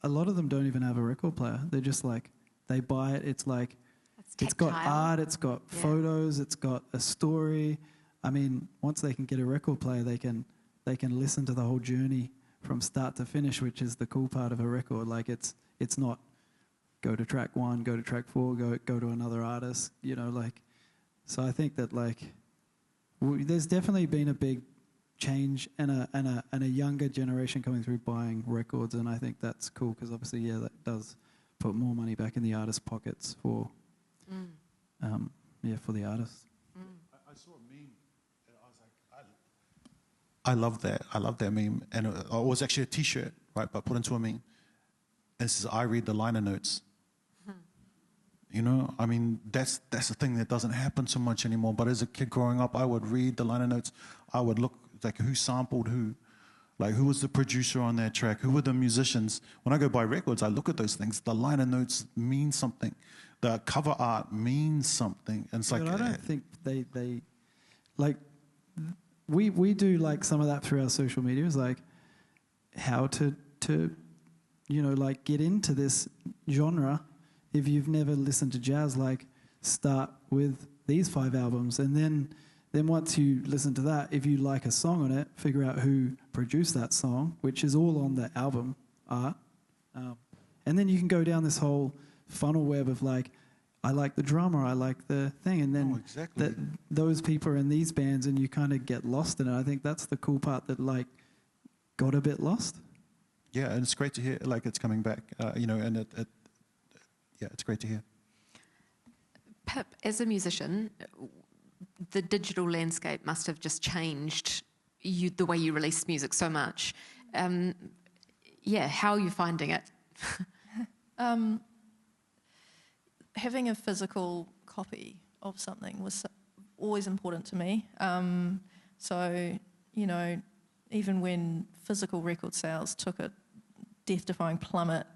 a lot of them don't even have a record player. They're just like they buy it. It's like it's got art, it's got photos, it's got a story. I mean, once they can get a record player, they can listen to the whole journey from start to finish, which is the cool part of a record. Like it's not go to track 1, go to track 4, go to another artist, like. So I think that like there's definitely been a big change and a younger generation coming through buying records, and I think that's cool because obviously that does put more money back in the artist's pockets for for the artists. I saw a meme and I was like, I love that. I love that meme, and it was actually a T-shirt, right? But put into a meme. And it says, "I read the liner notes." I mean, that's the thing that doesn't happen so much anymore. But as a kid growing up, I would read the liner notes. I would look like who sampled who, like who was the producer on that track, who were the musicians. When I go buy records, I look at those things. The liner notes mean something. The cover art means something. And it's like, but I don't think they like we do like some of that through our social media. Is like how to like get into this genre. If you've never listened to jazz, like start with these 5 albums, and then once you listen to that, if you like a song on it, figure out who produced that song, which is all on the album art, and then you can go down this whole funnel web of like, I like the drummer, I like the thing, and then those people are in these bands, and you kind of get lost in it. I think that's the cool part that like got a bit lost. Yeah, and it's great to hear like it's coming back, and it's great to hear. Pip, as a musician, the digital landscape must have just changed the way you release music so much. How are you finding it? Having a physical copy of something was always important to me. So, even when physical record sales took a death-defying plummet,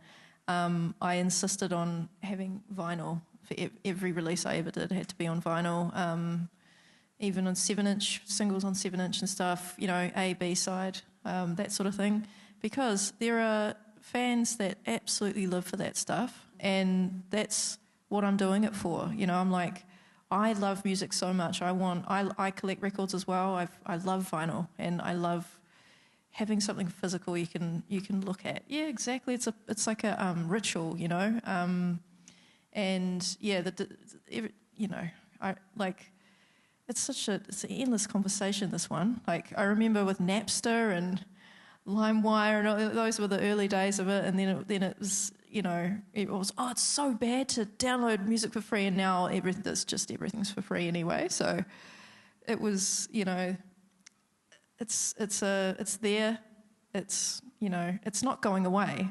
I insisted on having vinyl. For every release I ever did had to be on vinyl. even on 7-inch, singles on 7-inch and stuff, you know, A, B side, that sort of thing, because there are fans that absolutely live for that stuff, and that's what I'm doing it for. You know, I'm like, I love music so much. I collect records as well. I love vinyl, and I love having something physical you can look at. Yeah, exactly. It's like a ritual, you know. And yeah, you know, it's an endless conversation, this one. Like, I remember with Napster and LimeWire, and all, those were the early days of it, and then it was, you know, it was, oh, it's so bad to download music for free, and now everything's for free anyway. So it was, you know, it's there, it's, you know, it's not going away.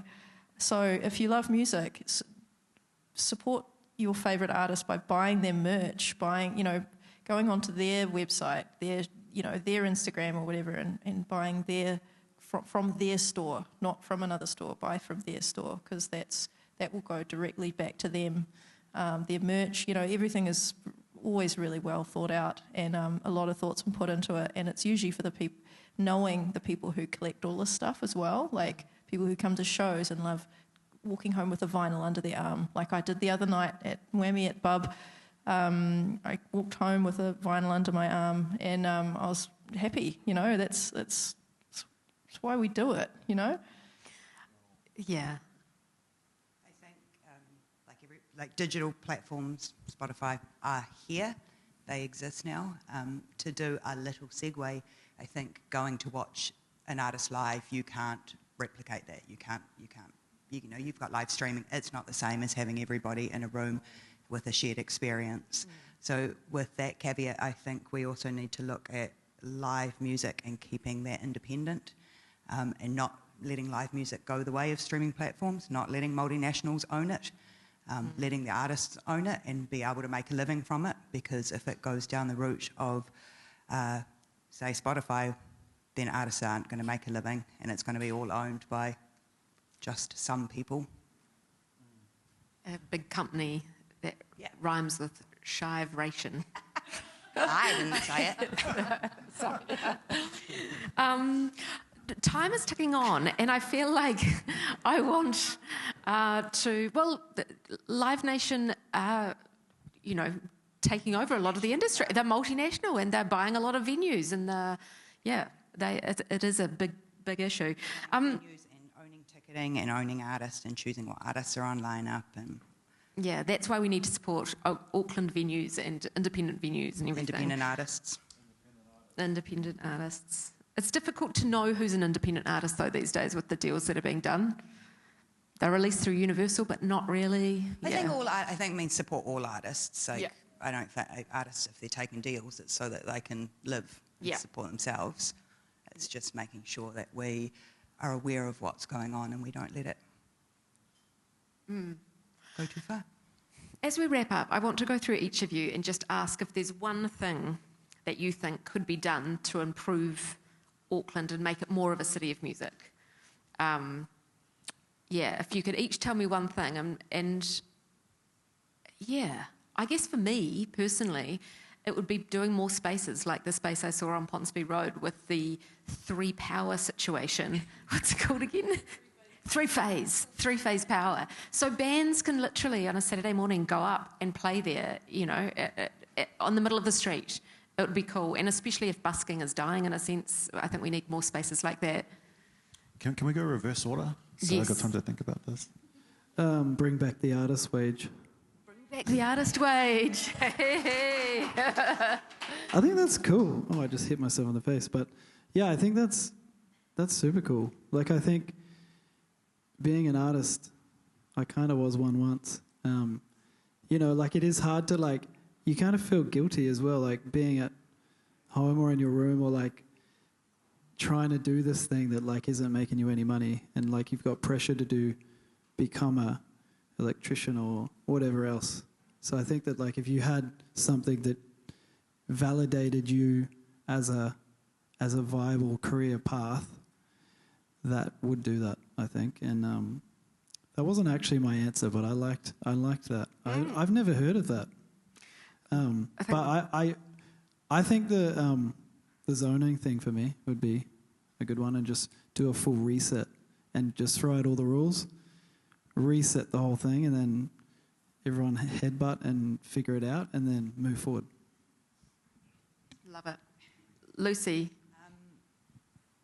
So if you love music, support your favourite artist by buying their merch, you know, going onto their website, their Instagram or whatever, and buying from their store, not from another store. Buy from their store, because that will go directly back to them. Their merch, you know, everything is always really well thought out, and a lot of thought's been put into it. And it's usually for the people, knowing the people who collect all this stuff as well, like people who come to shows and love walking home with a vinyl under their arm, like I did the other night at Whammy at Bub. I walked home with a vinyl under my arm, and I was happy. You know, that's why we do it. You know. Yeah. I think like digital platforms, Spotify are here. They exist now. To do a little segue, I think going to watch an artist live, you can't replicate that. You can't. You know, you've got live streaming. It's not the same as having everybody in a room with a shared experience. So with that caveat, I think we also need to look at live music and keeping that independent, and not letting live music go the way of streaming platforms, not letting multinationals own it, letting the artists own it and be able to make a living from it, because if it goes down the route of, say, Spotify, then artists aren't going to make a living, and it's going to be all owned by just some people. A big company that rhymes with Shive-ration. I didn't say it. Sorry. Time is ticking on, and I feel like I want Live Nation are, you know, taking over a lot of the industry. They're multinational, and they're buying a lot of venues, and it is a big issue. Venues and owning ticketing and owning artists and choosing what artists are on lineup, and yeah, that's why we need to support Auckland venues and independent venues and everything. independent artists. Independent artists. It's difficult to know who's an independent artist, though, these days with the deals that are being done. They're released through Universal, but not really. I think it means support all artists. Like, I don't think artists, if they're taking deals, it's so that they can live and support themselves. It's just making sure that we are aware of what's going on and we don't let it go too far. As we wrap up, I want to go through each of you and just ask if there's one thing that you think could be done to improve Auckland and make it more of a city of music. If you could each tell me one thing. I guess for me, personally, it would be doing more spaces like the space I saw on Ponsonby Road with the 3-power situation. What's it called again? Three-phase power. So bands can literally on a Saturday morning go up and play there, you know, on the middle of the street. It would be cool, and especially if busking is dying in a sense, I think we need more spaces like that. Can we go reverse order? So Yes. I've got time to think about this. Bring back the artist wage. Bring back the artist wage. Hey. I think that's cool. Oh, I just hit myself in the face. But yeah, I think that's super cool. Like, I think being an artist, I kind of was one once. You know, like, it is hard to, like, you kind of feel guilty as well, like being at home or in your room, or like trying to do this thing that like isn't making you any money, and like you've got pressure to become a electrician or whatever else. So I think that like if you had something that validated you as a viable career path, that would do that, I think. And that wasn't actually my answer, but I liked that. I've never heard of that. But I think the zoning thing for me would be a good one, and just do a full reset and just throw out all the rules, reset the whole thing, and then everyone headbutt and figure it out, and then move forward. Love it. Lucy.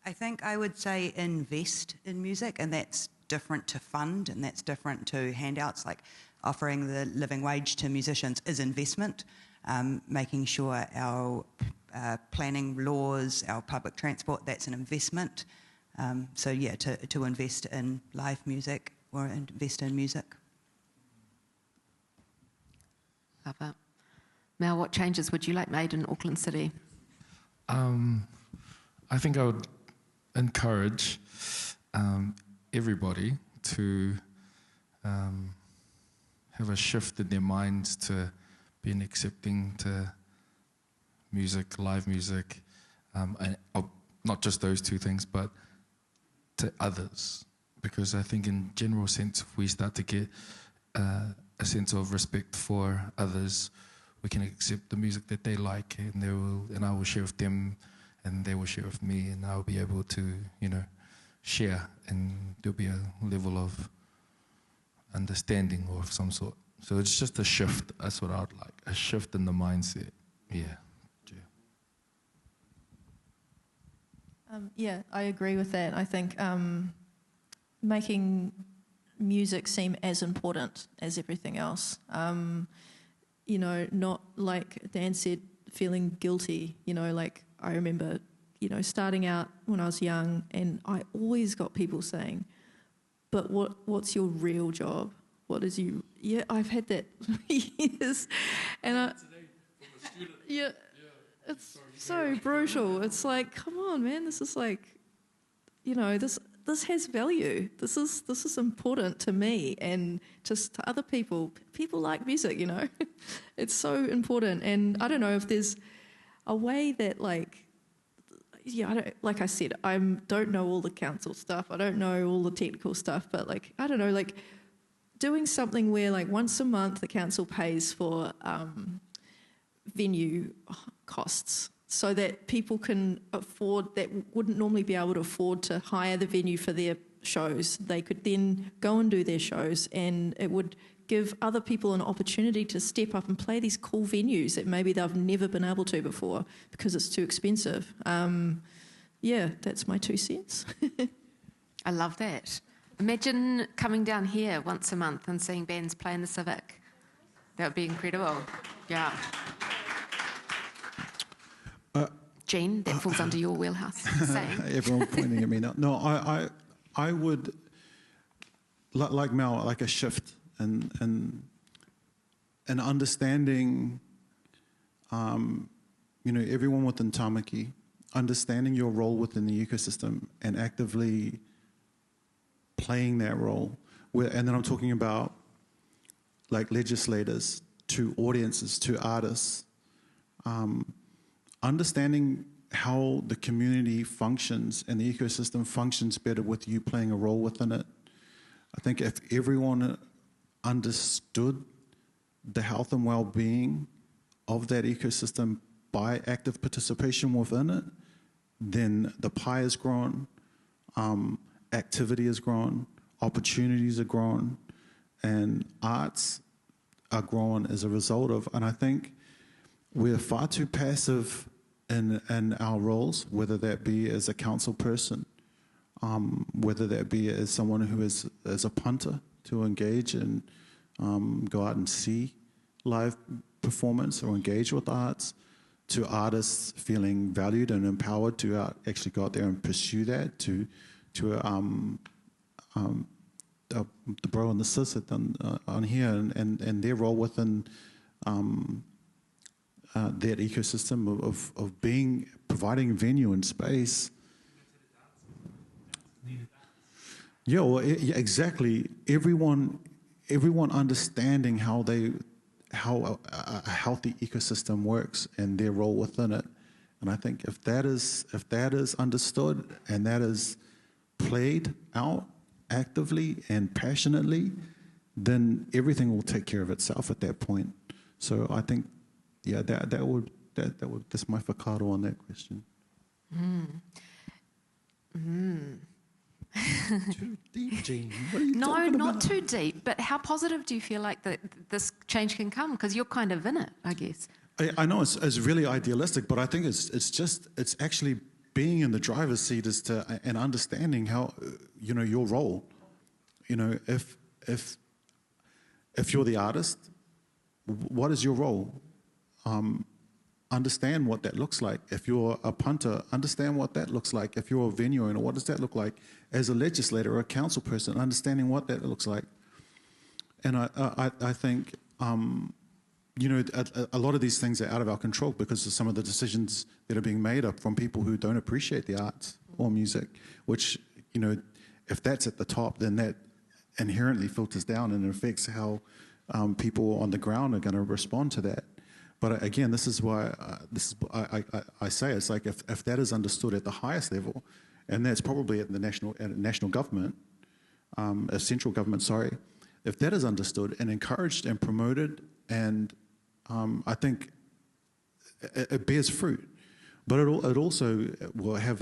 I think I would say invest in music, and that's different to fund, and that's different to handouts. Like offering the living wage to musicians is investment. Making sure our planning laws, our public transport, that's an investment. So yeah, to invest in live music or invest in music. Love it. Mel, what changes would you like made in Auckland City? I think I would encourage everybody to have a shift in their minds to being accepting to music, live music, and not just those two things, but to others. Because I think in general sense, if we start to get a sense of respect for others, we can accept the music that they like, and I will share with them, and they will share with me, and I'll be able to, share, and there'll be a level of understanding or of some sort. So it's just a shift. That's what I would like, a shift in the mindset. Yeah. Yeah, I agree with that. I think making music seem as important as everything else. Not like Dan said, feeling guilty. Like I remember, starting out when I was young, and I always got people saying, "But what's your real job? What is you?" Yeah, I've had that for years, and it's so brutal. It's like, come on, man, this is like, this has value. This is important to me and just to other people. People like music, It's so important. And I don't know if there's a way that like I said, I don't know all the council stuff. I don't know all the technical stuff, but I don't know, doing something where once a month the council pays for venue costs, so that people can afford, that wouldn't normally be able to afford to hire the venue for their shows. They could then go and do their shows, and it would give other people an opportunity to step up and play these cool venues that maybe they've never been able to before because it's too expensive. Yeah, that's my 2 cents. I love that. Imagine coming down here once a month and seeing bands play in the Civic. That would be incredible. Yeah. Jean, that falls under your wheelhouse. Everyone pointing at me now. No, I would, like Mel, like a shift and understanding, everyone within Tamaki, understanding your role within the ecosystem and actively playing that role. And then I'm talking about legislators to audiences, to artists, understanding how the community functions and the ecosystem functions better with you playing a role within it. I think if everyone understood the health and well-being of that ecosystem by active participation within it, then the pie has grown, activity has grown, opportunities are grown, and arts are grown as a result of. And I think we're far too passive in our roles, whether that be as a council person, whether that be as someone who is as a punter to engage and go out and see live performance or engage with arts, to artists feeling valued and empowered to actually go out there and pursue that, to the bro and the sis on here and their role within that ecosystem of providing venue and space. Yeah, well, exactly. Everyone understanding how a healthy ecosystem works and their role within it. And I think if that is understood and that is played out actively and passionately, then everything will take care of itself at that point. So I think, yeah, that that's my whakaaro on that question. Too deep, Jean. What are you No, talking not about? too deep. But how positive do you feel like that this change can come? Because you're kind of in it, I guess. I know it's really idealistic, but I think it's actually being in the driver's seat and understanding how your role. If you're the artist, what is your role? Understand what that looks like. If you're a punter, understand what that looks like. If you're a venue owner, what does that look like? As a legislator or a council person, understanding what that looks like. And I think, a lot of these things are out of our control because of some of the decisions that are being made up from people who don't appreciate the arts or music, which, if that's at the top, then that inherently filters down and affects how people on the ground are going to respond to that. But again, this is why I say it's like if that is understood at the highest level, and that's probably at the national government, central government, sorry, if that is understood and encouraged and promoted, and I think it bears fruit, but it also will have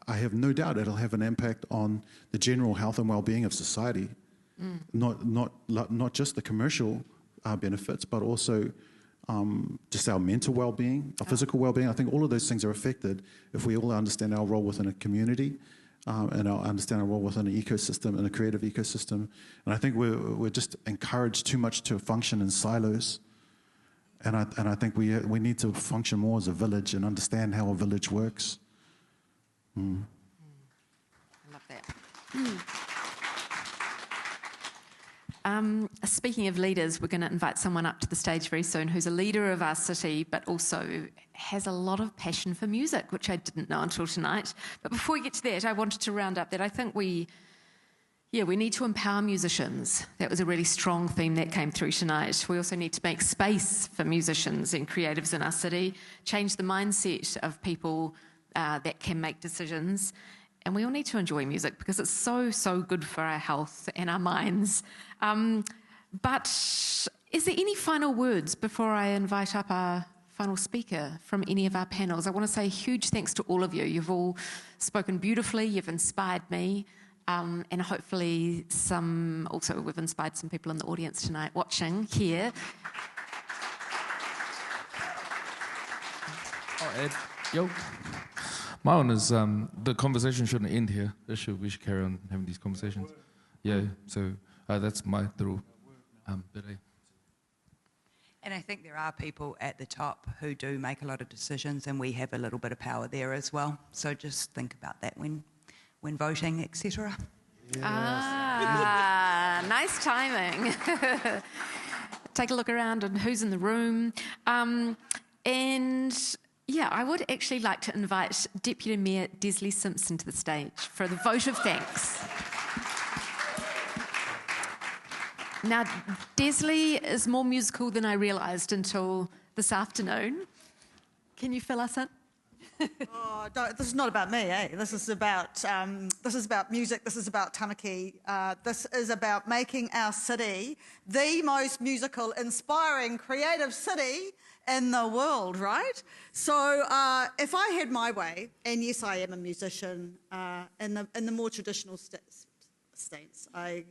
I have no doubt it'll have an impact on the general health and well-being of society, not just the commercial benefits, but also just our mental well-being, our physical well-being. I think all of those things are affected if we all understand our role within a community and understand our role within an ecosystem and a creative ecosystem. And I think we're just encouraged too much to function in silos. And I think we need to function more as a village and understand how a village works. I love that. Speaking of leaders, we're going to invite someone up to the stage very soon who's a leader of our city, but also has a lot of passion for music, which I didn't know until tonight. But before we get to that, I wanted to round up that I think we need to empower musicians. That was a really strong theme that came through tonight. We also need to make space for musicians and creatives in our city, change the mindset of people that can make decisions. And we all need to enjoy music because it's so, so good for our health and our minds. But is there any final words before I invite up our final speaker from any of our panels? I want to say huge thanks to all of you. You've all spoken beautifully. You've inspired me. And hopefully we've inspired some people in the audience tonight watching here. Oh, Ed. Yo. My one is the conversation shouldn't end here. We should carry on having these conversations. Yeah, so that's my little bit. And I think there are people at the top who do make a lot of decisions, and we have a little bit of power there as well. So just think about that when voting, etc. Yes. Nice timing. Take a look around and who's in the room. I would actually like to invite Deputy Mayor Desley Simpson to the stage for the vote of thanks. Now, Desley is more musical than I realised until this afternoon. Can you fill us in? Oh, this is not about me, eh? This is about music. This is about Tamaki. This is about making our city the most musical, inspiring, creative city in the world, right? So if I had my way, and yes, I am a musician in the more traditional states. I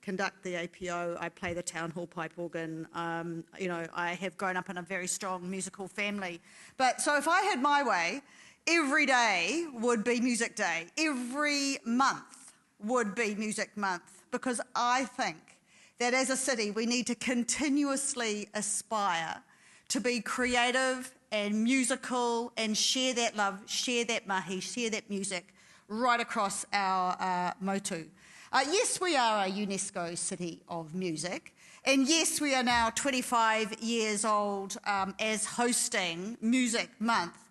conduct the APO. I play the town hall pipe organ. I have grown up in a very strong musical family. But so if I had my way, every day would be music day. Every month would be music month, because I think that as a city we need to continuously aspire to be creative and musical and share that love, share that mahi, share that music right across our motu. Yes, we are a UNESCO City of Music, and yes, we are now 25 years old as hosting Music Month.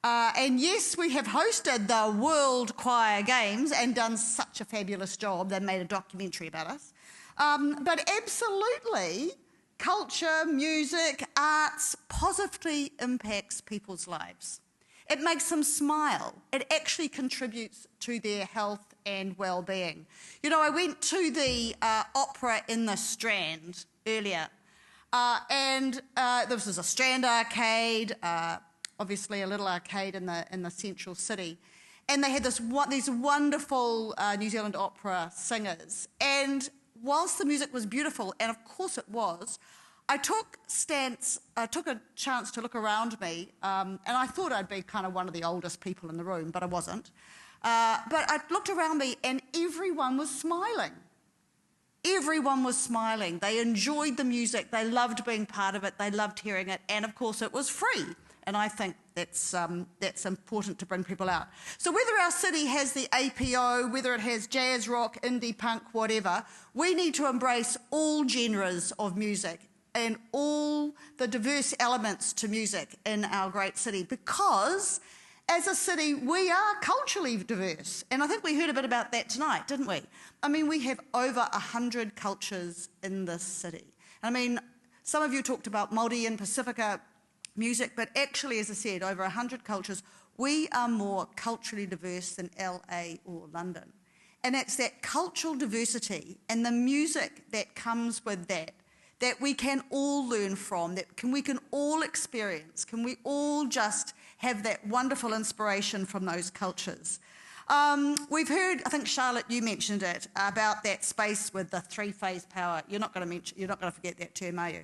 And yes, we have hosted the World Choir Games and done such a fabulous job. They made a documentary about us. But absolutely, culture, music, arts positively impacts people's lives. It makes them smile. It actually contributes to their health and well-being. I went to the opera in the Strand earlier, This is a Strand arcade, obviously a little arcade in the central city. And they had these wonderful New Zealand opera singers. And whilst the music was beautiful, and of course it was, I took a chance to look around me, and I thought I'd be kind of one of the oldest people in the room, but I wasn't. But I looked around me and everyone was smiling. Everyone was smiling. They enjoyed the music. They loved being part of it. They loved hearing it. And of course it was free. And I think that's important to bring people out. So whether our city has the APO, whether it has jazz, rock, indie, punk, whatever, we need to embrace all genres of music and all the diverse elements to music in our great city, because as a city, we are culturally diverse. And I think we heard a bit about that tonight, didn't we? I mean, we have over 100 cultures in this city. I mean, some of you talked about Māori and Pacifica music, but actually, as I said, over 100 cultures. We are more culturally diverse than LA or London. And it's that cultural diversity and the music that comes with that we can all learn from, we can all experience, can we all just have that wonderful inspiration from those cultures. We've heard, I think Charlotte, you mentioned it, about that space with the three-phase power. You're not going to forget that term, are you?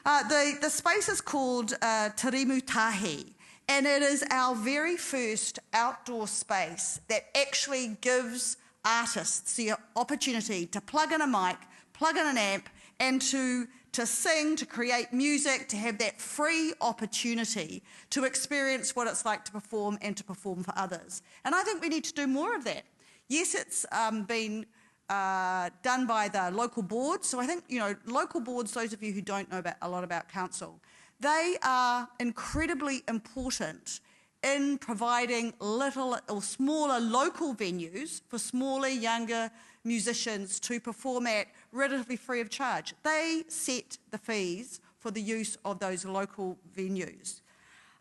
The space is called Tirimu Tahi, and it is our very first outdoor space that actually gives artists the opportunity to plug in a mic, plug in an amp, and to sing, to create music, to have that free opportunity to experience what it's like to perform and to perform for others. And I think we need to do more of that. Yes, it's been done by the local boards. So I think, local boards, those of you who don't know a lot about council, they are incredibly important in providing little or smaller local venues for smaller, younger musicians to perform at relatively free of charge. They set the fees for the use of those local venues.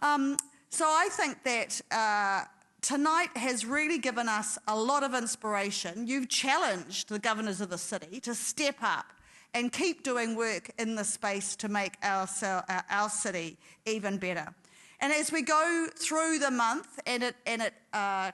So I think that tonight has really given us a lot of inspiration. You've challenged the governors of the city to step up and keep doing work in the space to make our city even better. And as we go through the month and it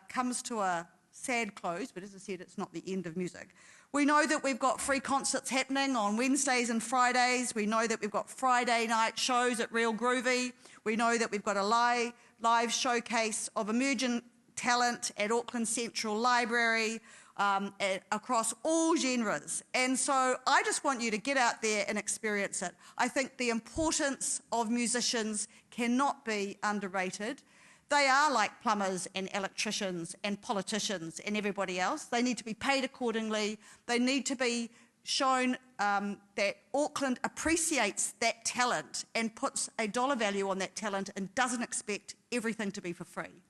comes to a sad close, but as I said, it's not the end of music. We know that we've got free concerts happening on Wednesdays and Fridays. We know that we've got Friday night shows at Real Groovy. We know that we've got a live showcase of emerging talent at Auckland Central Library across all genres. And so I just want you to get out there and experience it. I think the importance of musicians cannot be underrated. They are like plumbers and electricians and politicians and everybody else. They need to be paid accordingly. They need to be shown that Auckland appreciates that talent and puts a dollar value on that talent and doesn't expect everything to be for free.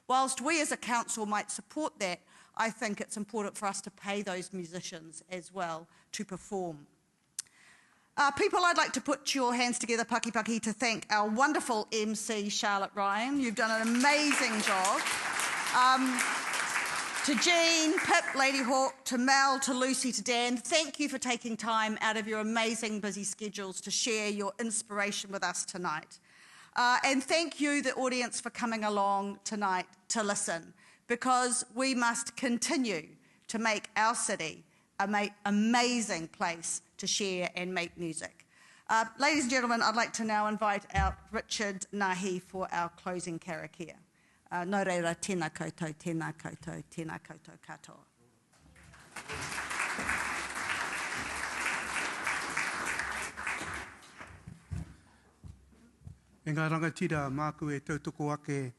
Whilst we as a council might support that, I think it's important for us to pay those musicians as well to perform. People, I'd like to put your hands together, Paki Paki, to thank our wonderful MC, Charlotte Ryan. You've done an amazing job. To Jean, Pip, Lady Hawk, to Mel, to Lucy, to Dan, thank you for taking time out of your amazing busy schedules to share your inspiration with us tonight. And thank you, the audience, for coming along tonight to listen, because we must continue to make our city an amazing place to share and make music. Ladies and gentlemen, I'd like to now invite out Richard Nahi for our closing karakia. Nō reira, tēnā koutou, tēnā koutou, tēnā koutou katoa. E ngā rangatira māku e tautoko ake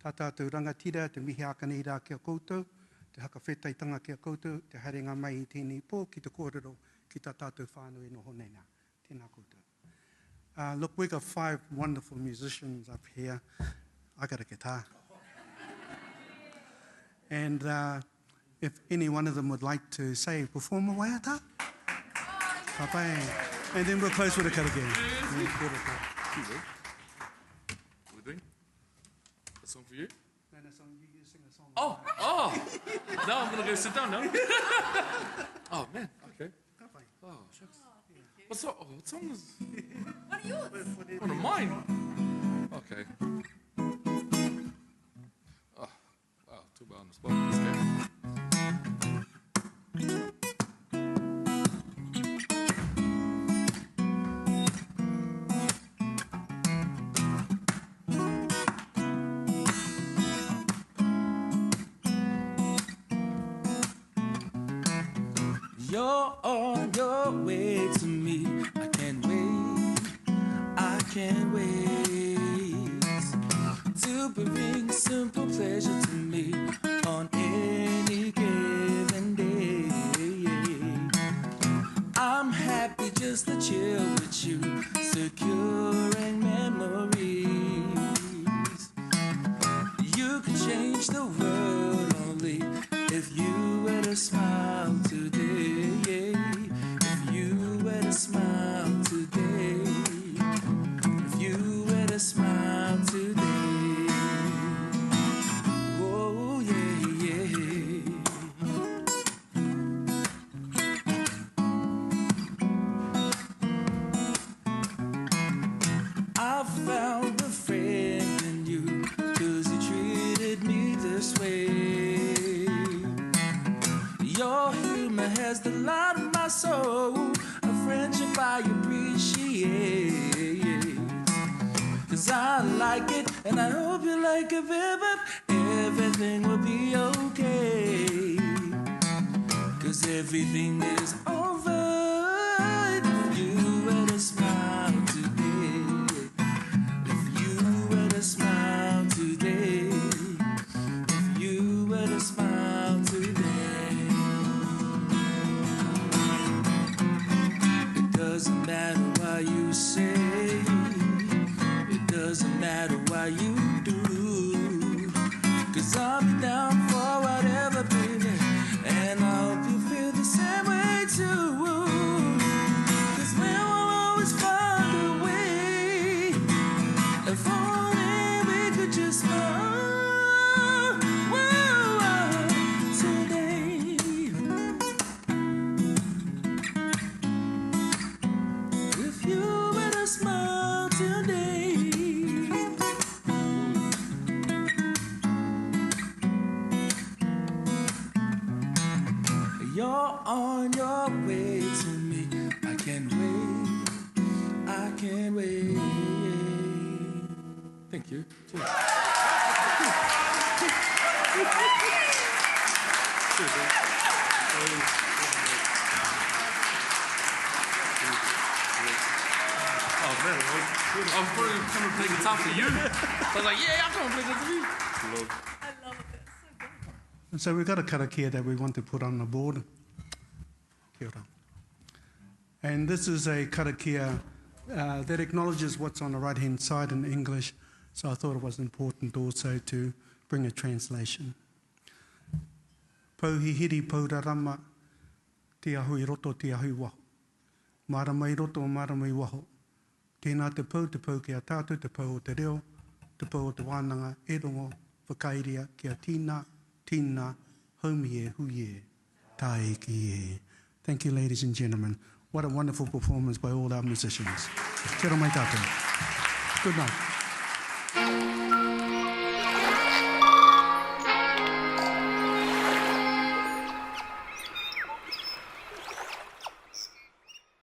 tā tātou rangatira, te mihi akanira kia koutou, te hakawhetaitanga kia koutou, te harenga mai I tēnei pō, ki te kōrero, ki tā tātou whānau e noho nei nā. Tēnā koutou. Look, we've got 5 wonderful musicians up here. I got a guitar. And if any one of them would like to say, perform a waiata. And then we'll close with a karakia. We're doing a song for you? No, you sing a song. Oh! Now I'm going to go sit down now. Oh, man. Okay. Oh, shucks. What song is... mine. Okay. Oh, wow, too bad on the spot. Let's go. You're on your way to me. I can't wait. I can't wait to bring simple pleasure to me on any given day. I'm happy just to chill with you, securing memories. You could change the world only if you were to smile today. If you were to smile today. If you were to smile today. Oh, yeah, yeah. I found a friend in you, 'cause you treated me this way. Your humor has the light of my soul, a friendship I appreciate. 'Cause I like it, and I hope you like it, baby. Everything will be okay. 'Cause everything is alright if you were to smile today. If you were to smile today. If you were to smile today. It doesn't matter what you say. It doesn't matter what you do. 'Cause I'll be down for whatever, baby. And I hope you feel the same way too. 'Cause we will always find a way. If only we could just smile today. If you were to smile today. You're on your way to me. I can't wait. I can't wait. Thank you. Cheers. Oh man, I was probably coming to play guitar for you. I was like, yeah, I'm coming to play guitar for you. Lord. And so we've got a karakia that we want to put on the board. Kia ora. And this is a karakia that acknowledges what's on the right-hand side in English, so I thought it was important also to bring a translation. Pauhihiri paurarama, te ahu I roto te ahu waho. Marama I roto o marama I waho. Tēnā te pau ki a tātou, te pau o te reo, te pau o te wānanga, e rongo, whakairia, kia tīna, tīna, haumi e, hui e, tae ki e. Thank you, ladies and gentlemen. What a wonderful performance by all our musicians. Kia ora mai tātou. Good night.